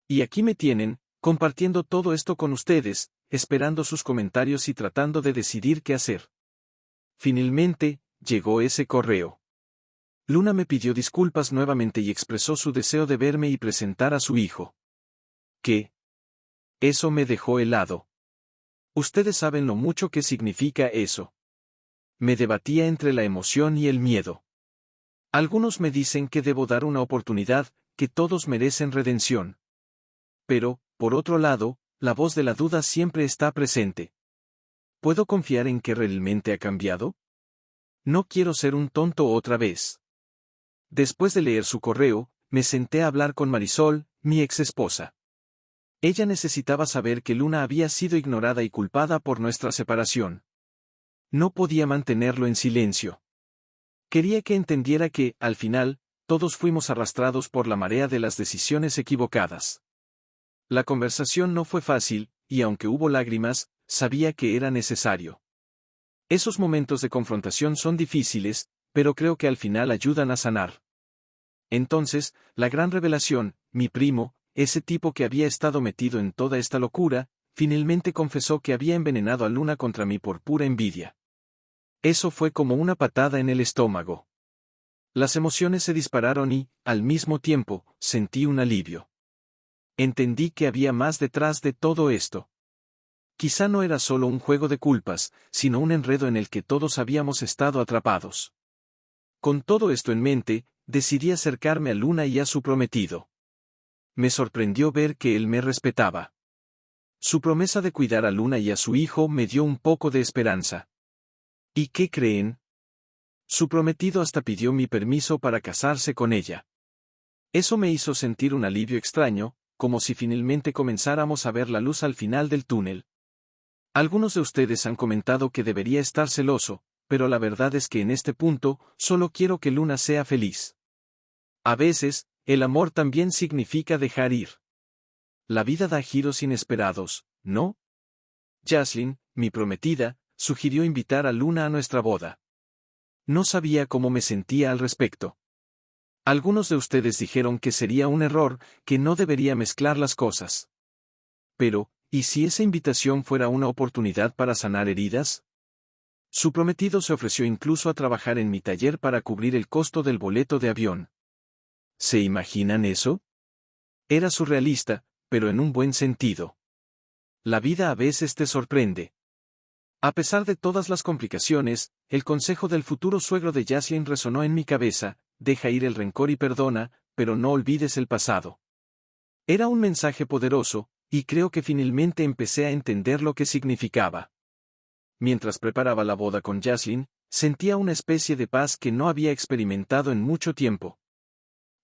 Speaker 1: Y aquí me tienen, compartiendo todo esto con ustedes, esperando sus comentarios y tratando de decidir qué hacer. Finalmente, llegó ese correo. Luna me pidió disculpas nuevamente y expresó su deseo de verme y presentar a su hijo. ¿Qué? Eso me dejó helado. Ustedes saben lo mucho que significa eso. Me debatía entre la emoción y el miedo. Algunos me dicen que debo dar una oportunidad, que todos merecen redención. Pero, por otro lado, la voz de la duda siempre está presente. ¿Puedo confiar en que realmente ha cambiado? No quiero ser un tonto otra vez. Después de leer su correo, me senté a hablar con Marisol, mi exesposa. Ella necesitaba saber que Luna había sido ignorada y culpada por nuestra separación. No podía mantenerlo en silencio. Quería que entendiera que, al final, todos fuimos arrastrados por la marea de las decisiones equivocadas. La conversación no fue fácil, y aunque hubo lágrimas, sabía que era necesario. Esos momentos de confrontación son difíciles, pero creo que al final ayudan a sanar. Entonces, la gran revelación, mi primo, ese tipo que había estado metido en toda esta locura, finalmente confesó que había envenenado a Luna contra mí por pura envidia. Eso fue como una patada en el estómago. Las emociones se dispararon y, al mismo tiempo, sentí un alivio. Entendí que había más detrás de todo esto. Quizá no era solo un juego de culpas, sino un enredo en el que todos habíamos estado atrapados. Con todo esto en mente, decidí acercarme a Luna y a su prometido. Me sorprendió ver que él me respetaba. Su promesa de cuidar a Luna y a su hijo me dio un poco de esperanza. ¿Y qué creen? Su prometido hasta pidió mi permiso para casarse con ella. Eso me hizo sentir un alivio extraño, como si finalmente comenzáramos a ver la luz al final del túnel. Algunos de ustedes han comentado que debería estar celoso, pero la verdad es que en este punto, solo quiero que Luna sea feliz. A veces, el amor también significa dejar ir. La vida da giros inesperados, ¿no? Jaslyn, mi prometida, sugirió invitar a Luna a nuestra boda. No sabía cómo me sentía al respecto. Algunos de ustedes dijeron que sería un error, que no debería mezclar las cosas. Pero, ¿y si esa invitación fuera una oportunidad para sanar heridas? Su prometido se ofreció incluso a trabajar en mi taller para cubrir el costo del boleto de avión. ¿Se imaginan eso? Era surrealista, pero en un buen sentido. La vida a veces te sorprende. A pesar de todas las complicaciones, el consejo del futuro suegro de Jaslyn resonó en mi cabeza: deja ir el rencor y perdona, pero no olvides el pasado. Era un mensaje poderoso, y creo que finalmente empecé a entender lo que significaba. Mientras preparaba la boda con Jaslyn, sentía una especie de paz que no había experimentado en mucho tiempo.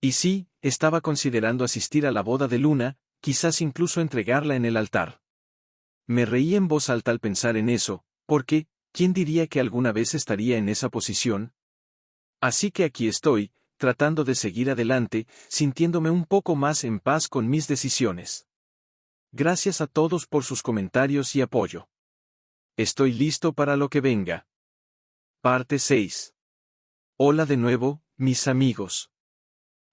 Speaker 1: Y sí, estaba considerando asistir a la boda de Luna, quizás incluso entregarla en el altar. Me reí en voz alta al pensar en eso, porque, ¿quién diría que alguna vez estaría en esa posición? Así que aquí estoy, tratando de seguir adelante, sintiéndome un poco más en paz con mis decisiones. Gracias a todos por sus comentarios y apoyo. Estoy listo para lo que venga. Parte 6. Hola de nuevo, mis amigos.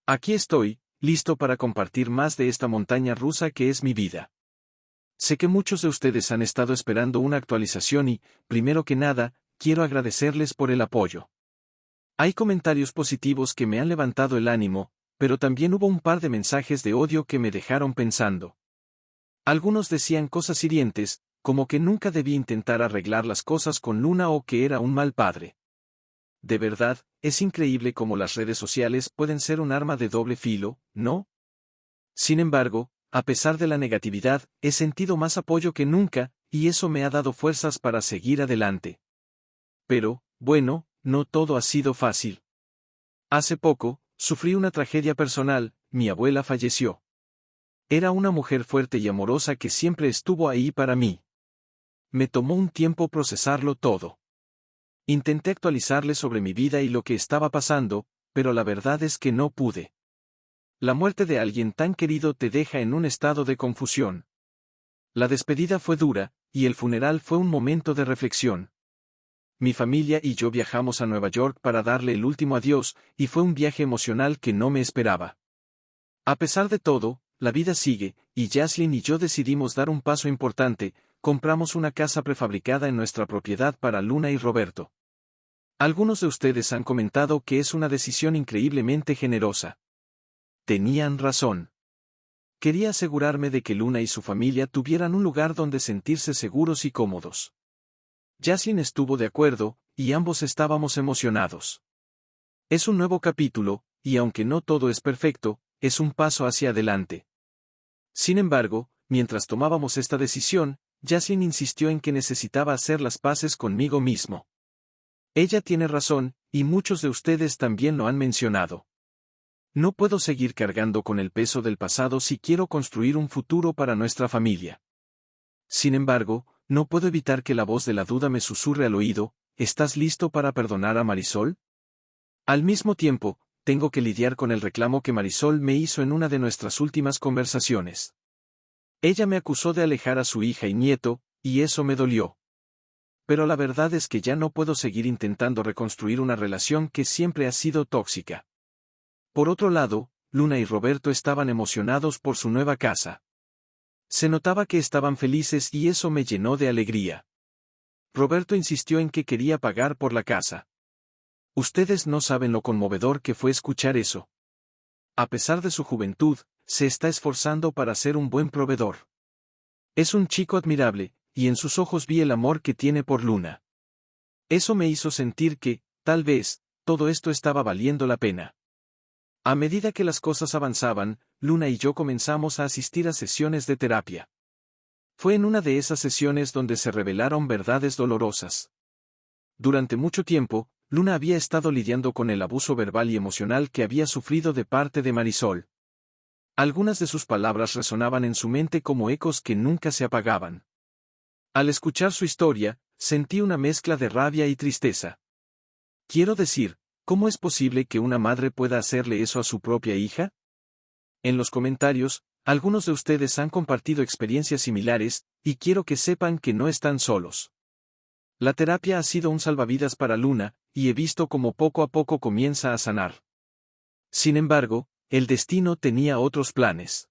Speaker 1: Aquí estoy, listo para compartir más de esta montaña rusa que es mi vida. Sé que muchos de ustedes han estado esperando una actualización y, primero que nada, quiero agradecerles por el apoyo. Hay comentarios positivos que me han levantado el ánimo, pero también hubo un par de mensajes de odio que me dejaron pensando. Algunos decían cosas hirientes, como que nunca debí intentar arreglar las cosas con Luna o que era un mal padre. De verdad, es increíble cómo las redes sociales pueden ser un arma de doble filo, ¿no? Sin embargo, a pesar de la negatividad, he sentido más apoyo que nunca, y eso me ha dado fuerzas para seguir adelante. Pero, bueno, no todo ha sido fácil. Hace poco, sufrí una tragedia personal, mi abuela falleció. Era una mujer fuerte y amorosa que siempre estuvo ahí para mí. Me tomó un tiempo procesarlo todo. Intenté actualizarle sobre mi vida y lo que estaba pasando, pero la verdad es que no pude. La muerte de alguien tan querido te deja en un estado de confusión. La despedida fue dura, y el funeral fue un momento de reflexión. Mi familia y yo viajamos a Nueva York para darle el último adiós, y fue un viaje emocional que no me esperaba. A pesar de todo, la vida sigue, y Jaslyn y yo decidimos dar un paso importante, compramos una casa prefabricada en nuestra propiedad para Luna y Roberto. Algunos de ustedes han comentado que es una decisión increíblemente generosa. Tenían razón. Quería asegurarme de que Luna y su familia tuvieran un lugar donde sentirse seguros y cómodos. Jaslyn estuvo de acuerdo, y ambos estábamos emocionados. Es un nuevo capítulo, y aunque no todo es perfecto, es un paso hacia adelante. Sin embargo, mientras tomábamos esta decisión, Jaslyn insistió en que necesitaba hacer las paces conmigo mismo. Ella tiene razón, y muchos de ustedes también lo han mencionado. No puedo seguir cargando con el peso del pasado si quiero construir un futuro para nuestra familia. Sin embargo, no puedo evitar que la voz de la duda me susurre al oído, ¿estás listo para perdonar a Marisol? Al mismo tiempo, tengo que lidiar con el reclamo que Marisol me hizo en una de nuestras últimas conversaciones. Ella me acusó de alejar a su hija y nieto, y eso me dolió. Pero la verdad es que ya no puedo seguir intentando reconstruir una relación que siempre ha sido tóxica. Por otro lado, Luna y Roberto estaban emocionados por su nueva casa. Se notaba que estaban felices y eso me llenó de alegría. Roberto insistió en que quería pagar por la casa. Ustedes no saben lo conmovedor que fue escuchar eso. A pesar de su juventud, se está esforzando para ser un buen proveedor. Es un chico admirable, y en sus ojos vi el amor que tiene por Luna. Eso me hizo sentir que, tal vez, todo esto estaba valiendo la pena. A medida que las cosas avanzaban, Luna y yo comenzamos a asistir a sesiones de terapia. Fue en una de esas sesiones donde se revelaron verdades dolorosas. Durante mucho tiempo, Luna había estado lidiando con el abuso verbal y emocional que había sufrido de parte de Marisol. Algunas de sus palabras resonaban en su mente como ecos que nunca se apagaban. Al escuchar su historia, sentí una mezcla de rabia y tristeza. Quiero decir, ¿cómo es posible que una madre pueda hacerle eso a su propia hija? En los comentarios, algunos de ustedes han compartido experiencias similares, y quiero que sepan que no están solos. La terapia ha sido un salvavidas para Luna, y he visto cómo poco a poco comienza a sanar. Sin embargo, el destino tenía otros planes.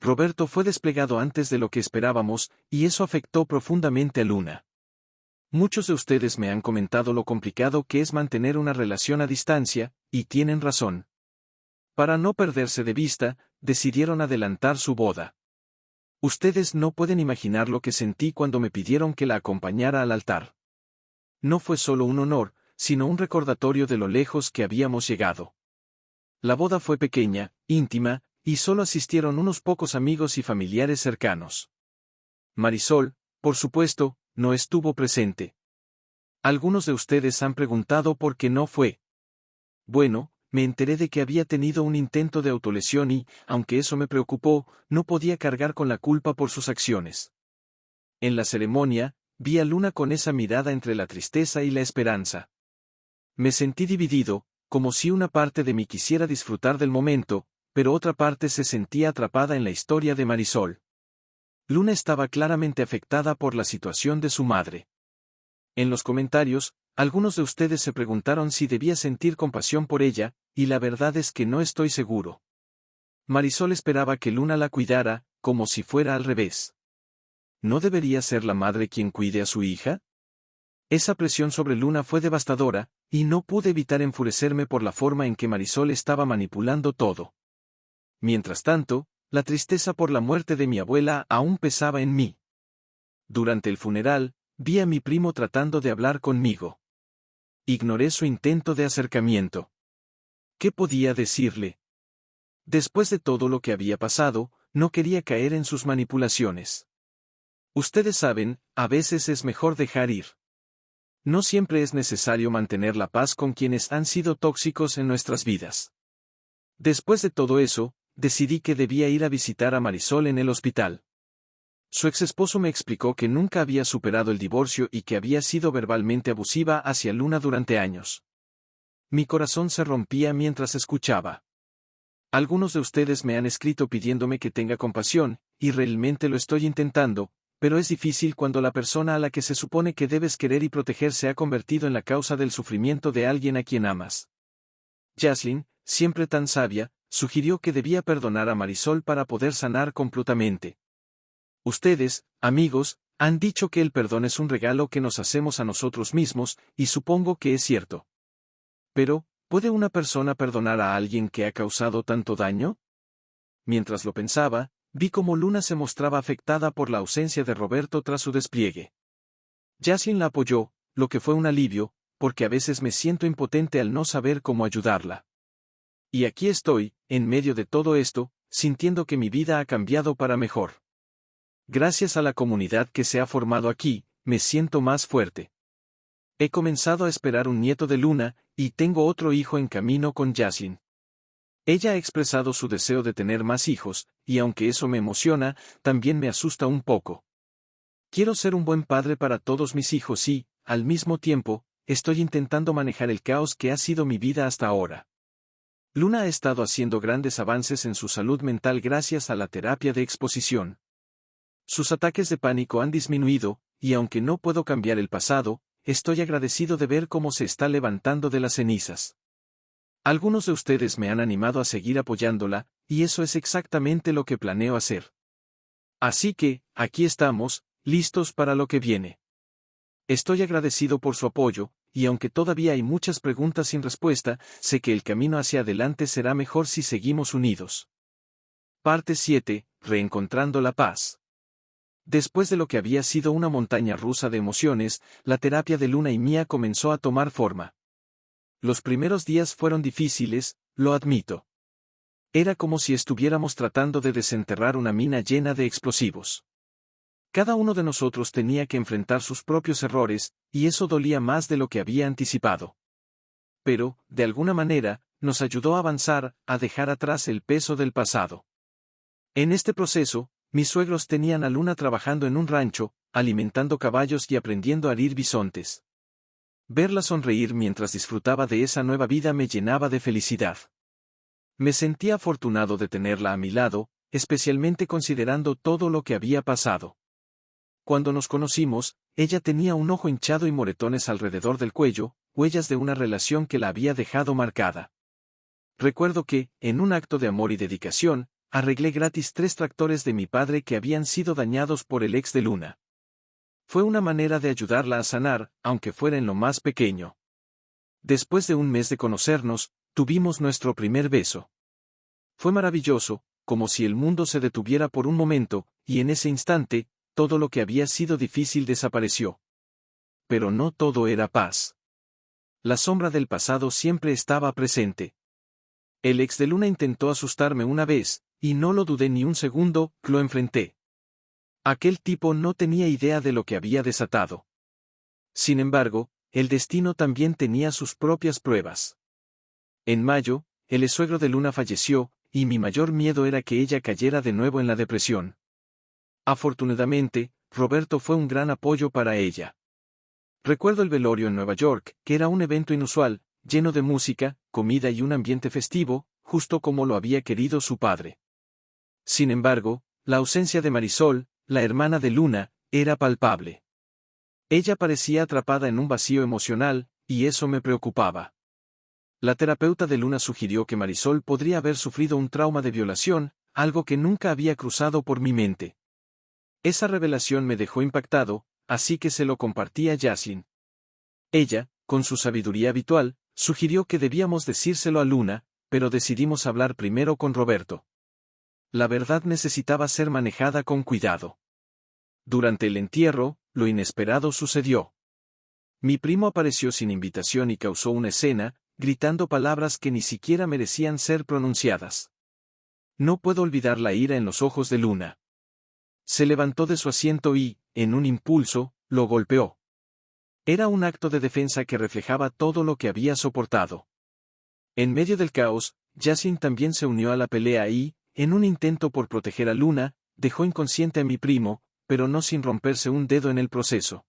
Speaker 1: Roberto fue desplegado antes de lo que esperábamos, y eso afectó profundamente a Luna. Muchos de ustedes me han comentado lo complicado que es mantener una relación a distancia, y tienen razón. Para no perderse de vista, decidieron adelantar su boda. Ustedes no pueden imaginar lo que sentí cuando me pidieron que la acompañara al altar. No fue solo un honor, sino un recordatorio de lo lejos que habíamos llegado. La boda fue pequeña, íntima, y solo asistieron unos pocos amigos y familiares cercanos. Marisol, por supuesto, no estuvo presente. Algunos de ustedes han preguntado por qué no fue. Bueno, me enteré de que había tenido un intento de autolesión y, aunque eso me preocupó, no podía cargar con la culpa por sus acciones. En la ceremonia, vi a Luna con esa mirada entre la tristeza y la esperanza. Me sentí dividido, como si una parte de mí quisiera disfrutar del momento, pero otra parte se sentía atrapada en la historia de Marisol. Luna estaba claramente afectada por la situación de su madre. En los comentarios, algunos de ustedes se preguntaron si debía sentir compasión por ella, y la verdad es que no estoy seguro. Marisol esperaba que Luna la cuidara, como si fuera al revés. ¿No debería ser la madre quien cuide a su hija? Esa presión sobre Luna fue devastadora, y no pude evitar enfurecerme por la forma en que Marisol estaba manipulando todo. Mientras tanto, la tristeza por la muerte de mi abuela aún pesaba en mí. Durante el funeral, vi a mi primo tratando de hablar conmigo. Ignoré su intento de acercamiento. ¿Qué podía decirle? Después de todo lo que había pasado, no quería caer en sus manipulaciones. Ustedes saben, a veces es mejor dejar ir. No siempre es necesario mantener la paz con quienes han sido tóxicos en nuestras vidas. Después de todo eso, decidí que debía ir a visitar a Marisol en el hospital. Su exesposo me explicó que nunca había superado el divorcio y que había sido verbalmente abusiva hacia Luna durante años. Mi corazón se rompía mientras escuchaba. Algunos de ustedes me han escrito pidiéndome que tenga compasión, y realmente lo estoy intentando, pero es difícil cuando la persona a la que se supone que debes querer y proteger se ha convertido en la causa del sufrimiento de alguien a quien amas. Jaslyn, siempre tan sabia, sugirió que debía perdonar a Marisol para poder sanar completamente. Ustedes, amigos, han dicho que el perdón es un regalo que nos hacemos a nosotros mismos, y supongo que es cierto. Pero, ¿puede una persona perdonar a alguien que ha causado tanto daño? Mientras lo pensaba, vi cómo Luna se mostraba afectada por la ausencia de Roberto tras su despliegue. Jaslyn la apoyó, lo que fue un alivio, porque a veces me siento impotente al no saber cómo ayudarla. Y aquí estoy, en medio de todo esto, sintiendo que mi vida ha cambiado para mejor. Gracias a la comunidad que se ha formado aquí, me siento más fuerte. He comenzado a esperar un nieto de Luna, y tengo otro hijo en camino con Jaslyn. Ella ha expresado su deseo de tener más hijos, y aunque eso me emociona, también me asusta un poco. Quiero ser un buen padre para todos mis hijos y, al mismo tiempo, estoy intentando manejar el caos que ha sido mi vida hasta ahora. Luna ha estado haciendo grandes avances en su salud mental gracias a la terapia de exposición. Sus ataques de pánico han disminuido, y aunque no puedo cambiar el pasado, estoy agradecido de ver cómo se está levantando de las cenizas. Algunos de ustedes me han animado a seguir apoyándola, y eso es exactamente lo que planeo hacer. Así que, aquí estamos, listos para lo que viene. Estoy agradecido por su apoyo, y aunque todavía hay muchas preguntas sin respuesta, sé que el camino hacia adelante será mejor si seguimos unidos. Parte 7. Reencontrando la paz. Después de lo que había sido una montaña rusa de emociones, la terapia de Luna y mía comenzó a tomar forma. Los primeros días fueron difíciles, lo admito. Era como si estuviéramos tratando de desenterrar una mina llena de explosivos. Cada uno de nosotros tenía que enfrentar sus propios errores, y eso dolía más de lo que había anticipado. Pero, de alguna manera, nos ayudó a avanzar, a dejar atrás el peso del pasado. En este proceso, mis suegros tenían a Luna trabajando en un rancho, alimentando caballos y aprendiendo a herir bisontes. Verla sonreír mientras disfrutaba de esa nueva vida me llenaba de felicidad. Me sentía afortunado de tenerla a mi lado, especialmente considerando todo lo que había pasado. Cuando nos conocimos, ella tenía un ojo hinchado y moretones alrededor del cuello, huellas de una relación que la había dejado marcada. Recuerdo que, en un acto de amor y dedicación, arreglé gratis 3 tractores de mi padre que habían sido dañados por el ex de Luna. Fue una manera de ayudarla a sanar, aunque fuera en lo más pequeño. Después de un mes de conocernos, tuvimos nuestro primer beso. Fue maravilloso, como si el mundo se detuviera por un momento, y en ese instante, todo lo que había sido difícil desapareció. Pero no todo era paz. La sombra del pasado siempre estaba presente. El ex de Luna intentó asustarme una vez, y no lo dudé ni un segundo, lo enfrenté. Aquel tipo no tenía idea de lo que había desatado. Sin embargo, el destino también tenía sus propias pruebas. En mayo, el ex-suegro de Luna falleció, y mi mayor miedo era que ella cayera de nuevo en la depresión. Afortunadamente, Roberto fue un gran apoyo para ella. Recuerdo el velorio en Nueva York, que era un evento inusual, lleno de música, comida y un ambiente festivo, justo como lo había querido su padre. Sin embargo, la ausencia de Marisol, la hermana de Luna, era palpable. Ella parecía atrapada en un vacío emocional, y eso me preocupaba. La terapeuta de Luna sugirió que Marisol podría haber sufrido un trauma de violación, algo que nunca había cruzado por mi mente. Esa revelación me dejó impactado, así que se lo compartí a Yaslin. Ella, con su sabiduría habitual, sugirió que debíamos decírselo a Luna, pero decidimos hablar primero con Roberto. La verdad necesitaba ser manejada con cuidado. Durante el entierro, lo inesperado sucedió. Mi primo apareció sin invitación y causó una escena, gritando palabras que ni siquiera merecían ser pronunciadas. No puedo olvidar la ira en los ojos de Luna. Se levantó de su asiento y, en un impulso, lo golpeó. Era un acto de defensa que reflejaba todo lo que había soportado. En medio del caos, Yaslin también se unió a la pelea y, en un intento por proteger a Luna, dejó inconsciente a mi primo, pero no sin romperse un dedo en el proceso.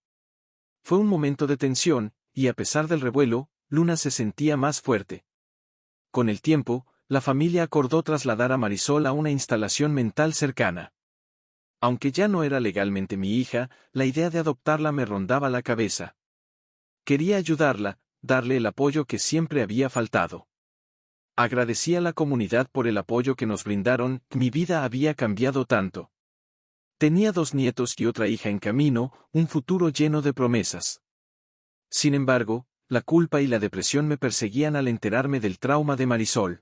Speaker 1: Fue un momento de tensión, y a pesar del revuelo, Luna se sentía más fuerte. Con el tiempo, la familia acordó trasladar a Marisol a una instalación mental cercana. Aunque ya no era legalmente mi hija, la idea de adoptarla me rondaba la cabeza. Quería ayudarla, darle el apoyo que siempre había faltado. Agradecí a la comunidad por el apoyo que nos brindaron, mi vida había cambiado tanto. Tenía 2 nietos y otra hija en camino, un futuro lleno de promesas. Sin embargo, la culpa y la depresión me perseguían al enterarme del trauma de Marisol.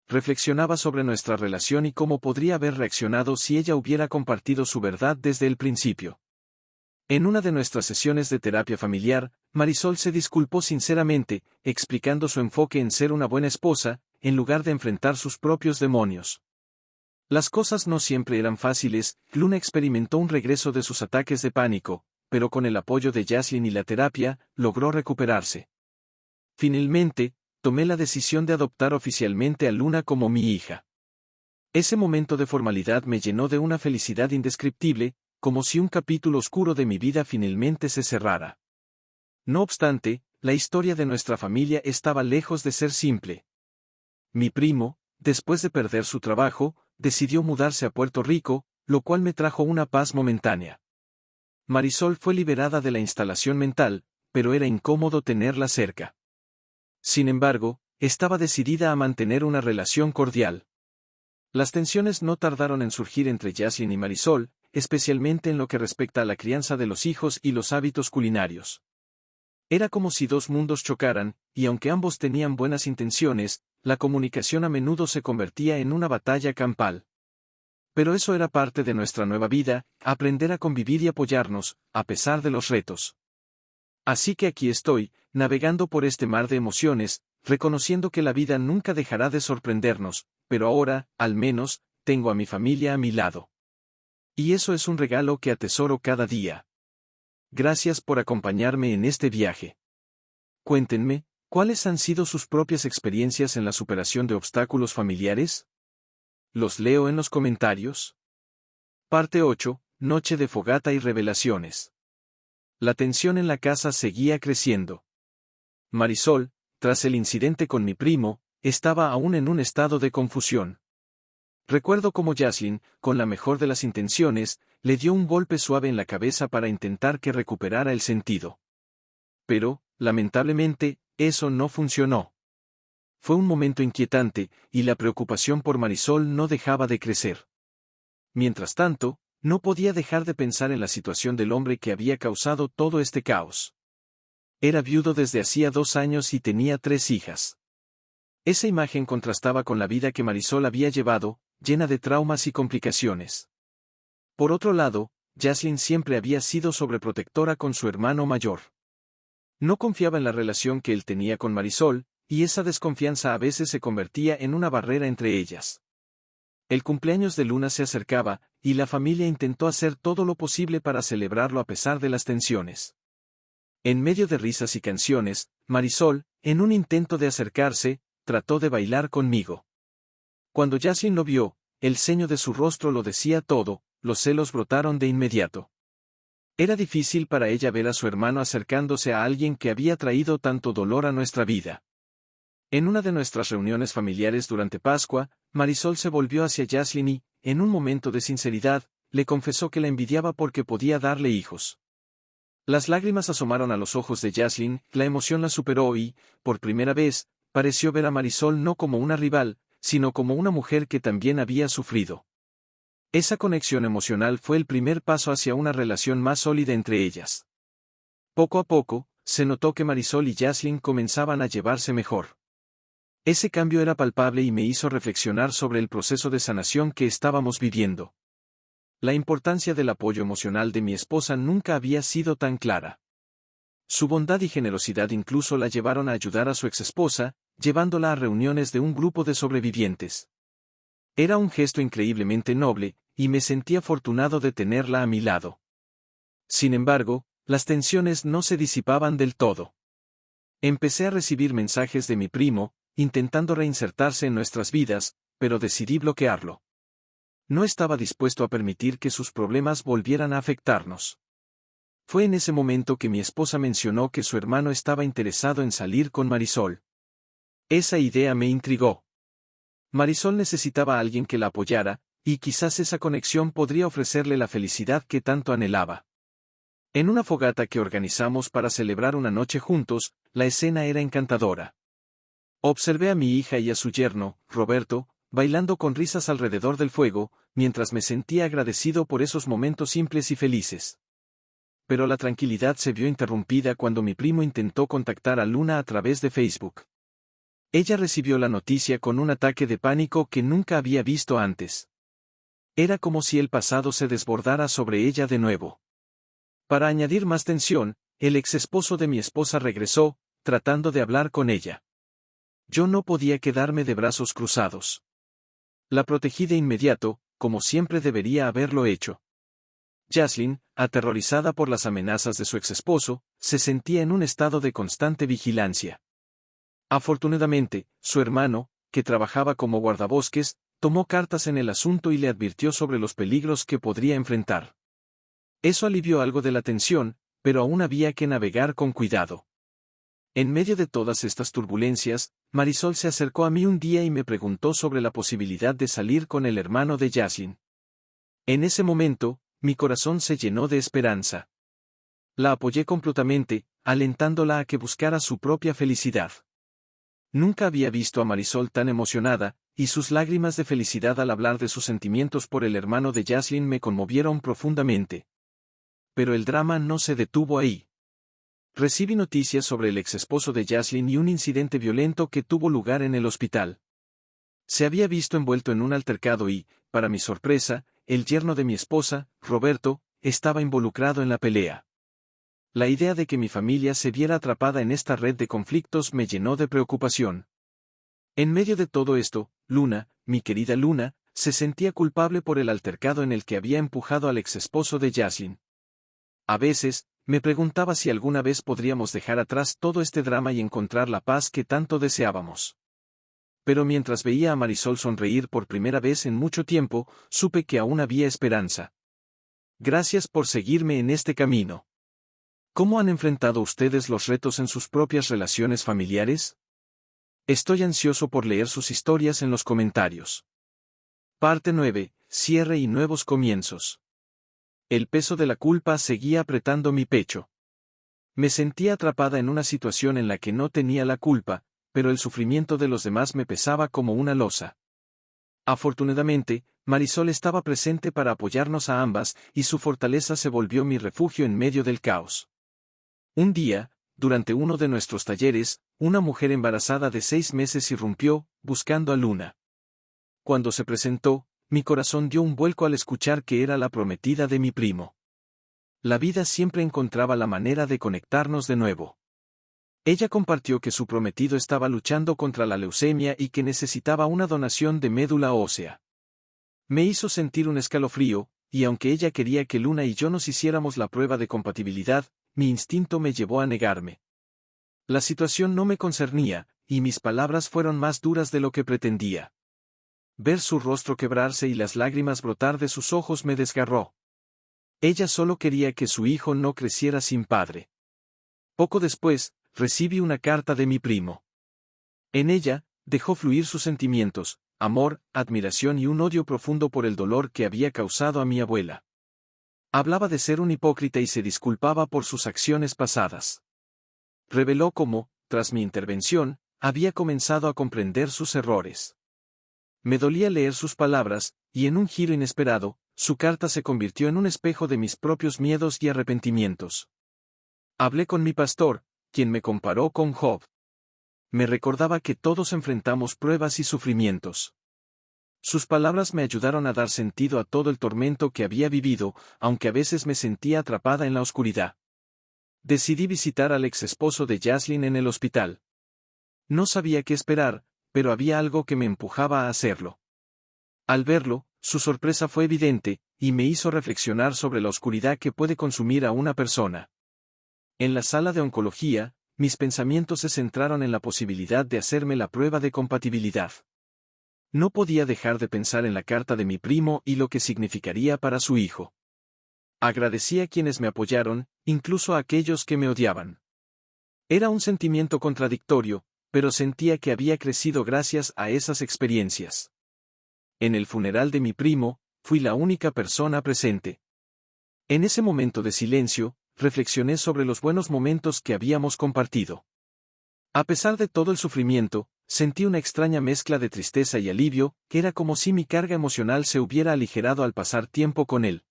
Speaker 1: Reflexionaba sobre nuestra relación y cómo podría haber reaccionado si ella hubiera compartido su verdad desde el principio. En una de nuestras sesiones de terapia familiar, Marisol se disculpó sinceramente, explicando su enfoque en ser una buena esposa, en lugar de enfrentar sus propios demonios. Las cosas no siempre eran fáciles, Luna experimentó un regreso de sus ataques de pánico, pero con el apoyo de Yaslin y la terapia, logró recuperarse. Finalmente, tomé la decisión de adoptar oficialmente a Luna como mi hija. Ese momento de formalidad me llenó de una felicidad indescriptible, como si un capítulo oscuro de mi vida finalmente se cerrara. No obstante, la historia de nuestra familia estaba lejos de ser simple. Mi primo, después de perder su trabajo, decidió mudarse a Puerto Rico, lo cual me trajo una paz momentánea. Marisol fue liberada de la instalación mental, pero era incómodo tenerla cerca. Sin embargo, estaba decidida a mantener una relación cordial. Las tensiones no tardaron en surgir entre Yaslin y Marisol, especialmente en lo que respecta a la crianza de los hijos y los hábitos culinarios. Era como si 2 mundos chocaran, y aunque ambos tenían buenas intenciones, la comunicación a menudo se convertía en una batalla campal. Pero eso era parte de nuestra nueva vida, aprender a convivir y apoyarnos, a pesar de los retos. Así que aquí estoy, navegando por este mar de emociones, reconociendo que la vida nunca dejará de sorprendernos, pero ahora, al menos, tengo a mi familia a mi lado. Y eso es un regalo que atesoro cada día. Gracias por acompañarme en este viaje. Cuéntenme, ¿cuáles han sido sus propias experiencias en la superación de obstáculos familiares? Los leo en los comentarios. Parte 8, Noche de fogata y revelaciones. La tensión en la casa seguía creciendo. Marisol, tras el incidente con mi primo, estaba aún en un estado de confusión. Recuerdo cómo Yaslin, con la mejor de las intenciones, le dio un golpe suave en la cabeza para intentar que recuperara el sentido. Pero, lamentablemente, eso no funcionó. Fue un momento inquietante, y la preocupación por Marisol no dejaba de crecer. Mientras tanto, no podía dejar de pensar en la situación del hombre que había causado todo este caos. Era viudo desde hacía 2 años y tenía 3 hijas. Esa imagen contrastaba con la vida que Marisol había llevado, llena de traumas y complicaciones. Por otro lado, Yaslin siempre había sido sobreprotectora con su hermano mayor. No confiaba en la relación que él tenía con Marisol, y esa desconfianza a veces se convertía en una barrera entre ellas. El cumpleaños de Luna se acercaba, y la familia intentó hacer todo lo posible para celebrarlo a pesar de las tensiones. En medio de risas y canciones, Marisol, en un intento de acercarse, trató de bailar conmigo. Cuando Yaslin lo vio, el ceño de su rostro lo decía todo, los celos brotaron de inmediato. Era difícil para ella ver a su hermano acercándose a alguien que había traído tanto dolor a nuestra vida. En una de nuestras reuniones familiares durante Pascua, Marisol se volvió hacia Jaslyn y, en un momento de sinceridad, le confesó que la envidiaba porque podía darle hijos. Las lágrimas asomaron a los ojos de Jaslyn, la emoción la superó y, por primera vez, pareció ver a Marisol no como una rival, sino como una mujer que también había sufrido. Esa conexión emocional fue el primer paso hacia una relación más sólida entre ellas. Poco a poco, se notó que Marisol y Jaslyn comenzaban a llevarse mejor. Ese cambio era palpable y me hizo reflexionar sobre el proceso de sanación que estábamos viviendo. La importancia del apoyo emocional de mi esposa nunca había sido tan clara. Su bondad y generosidad incluso la llevaron a ayudar a su exesposa, llevándola a reuniones de un grupo de sobrevivientes. Era un gesto increíblemente noble, y me sentí afortunado de tenerla a mi lado. Sin embargo, las tensiones no se disipaban del todo. Empecé a recibir mensajes de mi primo, intentando reinsertarse en nuestras vidas, pero decidí bloquearlo. No estaba dispuesto a permitir que sus problemas volvieran a afectarnos. Fue en ese momento que mi esposa mencionó que su hermano estaba interesado en salir con Marisol. Esa idea me intrigó. Marisol necesitaba a alguien que la apoyara, y quizás esa conexión podría ofrecerle la felicidad que tanto anhelaba. En una fogata que organizamos para celebrar una noche juntos, la escena era encantadora. Observé a mi hija y a su yerno, Roberto, bailando con risas alrededor del fuego, mientras me sentía agradecido por esos momentos simples y felices. Pero la tranquilidad se vio interrumpida cuando mi primo intentó contactar a Luna a través de Facebook. Ella recibió la noticia con un ataque de pánico que nunca había visto antes. Era como si el pasado se desbordara sobre ella de nuevo. Para añadir más tensión, el exesposo de mi esposa regresó, tratando de hablar con ella. Yo no podía quedarme de brazos cruzados. La protegí de inmediato, como siempre debería haberlo hecho. Jaslyn, aterrorizada por las amenazas de su exesposo, se sentía en un estado de constante vigilancia. Afortunadamente, su hermano, que trabajaba como guardabosques, tomó cartas en el asunto y le advirtió sobre los peligros que podría enfrentar. Eso alivió algo de la tensión, pero aún había que navegar con cuidado. En medio de todas estas turbulencias, Marisol se acercó a mí un día y me preguntó sobre la posibilidad de salir con el hermano de Jaslyn. En ese momento, mi corazón se llenó de esperanza. La apoyé completamente, alentándola a que buscara su propia felicidad. Nunca había visto a Marisol tan emocionada, y sus lágrimas de felicidad al hablar de sus sentimientos por el hermano de Jaslyn me conmovieron profundamente. Pero el drama no se detuvo ahí. Recibí noticias sobre el exesposo de Jaslyn y un incidente violento que tuvo lugar en el hospital. Se había visto envuelto en un altercado y, para mi sorpresa, el yerno de mi esposa, Roberto, estaba involucrado en la pelea. La idea de que mi familia se viera atrapada en esta red de conflictos me llenó de preocupación. En medio de todo esto, Luna, mi querida Luna, se sentía culpable por el altercado en el que había empujado al exesposo de Jaslyn. A veces, me preguntaba si alguna vez podríamos dejar atrás todo este drama y encontrar la paz que tanto deseábamos. Pero mientras veía a Marisol sonreír por primera vez en mucho tiempo, supe que aún había esperanza. Gracias por seguirme en este camino. ¿Cómo han enfrentado ustedes los retos en sus propias relaciones familiares? Estoy ansioso por leer sus historias en los comentarios. Parte 9. Cierre y nuevos comienzos. El peso de la culpa seguía apretando mi pecho. Me sentía atrapada en una situación en la que no tenía la culpa, pero el sufrimiento de los demás me pesaba como una losa. Afortunadamente, Marisol estaba presente para apoyarnos a ambas, y su fortaleza se volvió mi refugio en medio del caos. Un día, durante uno de nuestros talleres, una mujer embarazada de 6 meses irrumpió, buscando a Luna. Cuando se presentó, mi corazón dio un vuelco al escuchar que era la prometida de mi primo. La vida siempre encontraba la manera de conectarnos de nuevo. Ella compartió que su prometido estaba luchando contra la leucemia y que necesitaba una donación de médula ósea. Me hizo sentir un escalofrío, y aunque ella quería que Luna y yo nos hiciéramos la prueba de compatibilidad, mi instinto me llevó a negarme. La situación no me concernía, y mis palabras fueron más duras de lo que pretendía. Ver su rostro quebrarse y las lágrimas brotar de sus ojos me desgarró. Ella solo quería que su hijo no creciera sin padre. Poco después, recibí una carta de mi primo. En ella, dejó fluir sus sentimientos, amor, admiración y un odio profundo por el dolor que había causado a mi abuela. Hablaba de ser un hipócrita y se disculpaba por sus acciones pasadas. Reveló cómo, tras mi intervención, había comenzado a comprender sus errores. Me dolía leer sus palabras, y en un giro inesperado, su carta se convirtió en un espejo de mis propios miedos y arrepentimientos. Hablé con mi pastor, quien me comparó con Job. Me recordaba que todos enfrentamos pruebas y sufrimientos. Sus palabras me ayudaron a dar sentido a todo el tormento que había vivido, aunque a veces me sentía atrapada en la oscuridad. Decidí visitar al ex esposo de Jaslyn en el hospital. No sabía qué esperar, pero había algo que me empujaba a hacerlo. Al verlo, su sorpresa fue evidente, y me hizo reflexionar sobre la oscuridad que puede consumir a una persona. En la sala de oncología, mis pensamientos se centraron en la posibilidad de hacerme la prueba de compatibilidad. No podía dejar de pensar en la carta de mi primo y lo que significaría para su hijo. Agradecí a quienes me apoyaron, incluso a aquellos que me odiaban. Era un sentimiento contradictorio, pero sentía que había crecido gracias a esas experiencias. En el funeral de mi primo, fui la única persona presente. En ese momento de silencio, reflexioné sobre los buenos momentos que habíamos compartido. A pesar de todo el sufrimiento, sentí una extraña mezcla de tristeza y alivio, que era como si mi carga emocional se hubiera aligerado al pasar tiempo con él.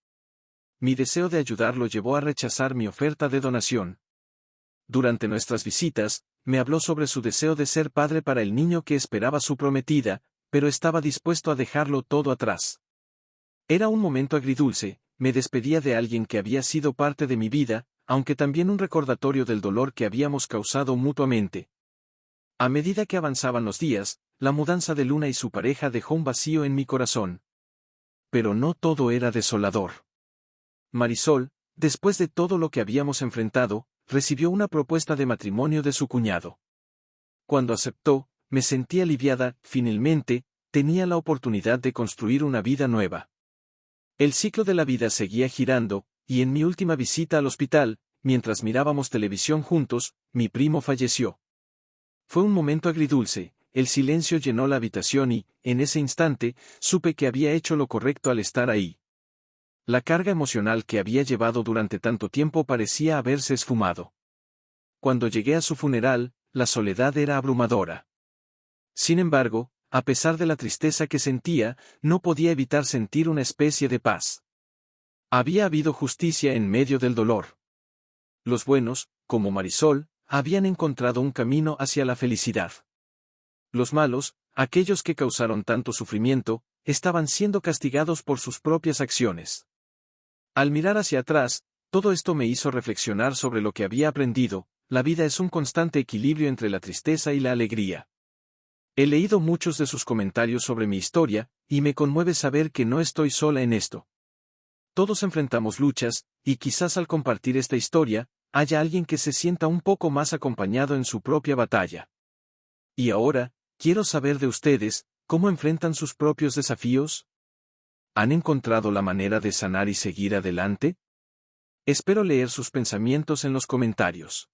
Speaker 1: Mi deseo de ayudarlo llevó a rechazar mi oferta de donación. Durante nuestras visitas, me habló sobre su deseo de ser padre para el niño que esperaba su prometida, pero estaba dispuesto a dejarlo todo atrás. Era un momento agridulce, me despedía de alguien que había sido parte de mi vida, aunque también un recordatorio del dolor que habíamos causado mutuamente. A medida que avanzaban los días, la mudanza de Luna y su pareja dejó un vacío en mi corazón. Pero no todo era desolador. Marisol, después de todo lo que habíamos enfrentado, recibió una propuesta de matrimonio de su cuñado. Cuando aceptó, me sentí aliviada, finalmente, tenía la oportunidad de construir una vida nueva. El ciclo de la vida seguía girando, y en mi última visita al hospital, mientras mirábamos televisión juntos, mi primo falleció. Fue un momento agridulce, el silencio llenó la habitación y, en ese instante, supe que había hecho lo correcto al estar ahí. La carga emocional que había llevado durante tanto tiempo parecía haberse esfumado. Cuando llegué a su funeral, la soledad era abrumadora. Sin embargo, a pesar de la tristeza que sentía, no podía evitar sentir una especie de paz. Había habido justicia en medio del dolor. Los buenos, como Marisol, habían encontrado un camino hacia la felicidad. Los malos, aquellos que causaron tanto sufrimiento, estaban siendo castigados por sus propias acciones. Al mirar hacia atrás, todo esto me hizo reflexionar sobre lo que había aprendido. La vida es un constante equilibrio entre la tristeza y la alegría. He leído muchos de sus comentarios sobre mi historia, y me conmueve saber que no estoy sola en esto. Todos enfrentamos luchas, y quizás al compartir esta historia, haya alguien que se sienta un poco más acompañado en su propia batalla. Y ahora, quiero saber de ustedes, ¿cómo enfrentan sus propios desafíos? ¿Han encontrado la manera de sanar y seguir adelante? Espero leer sus pensamientos en los comentarios.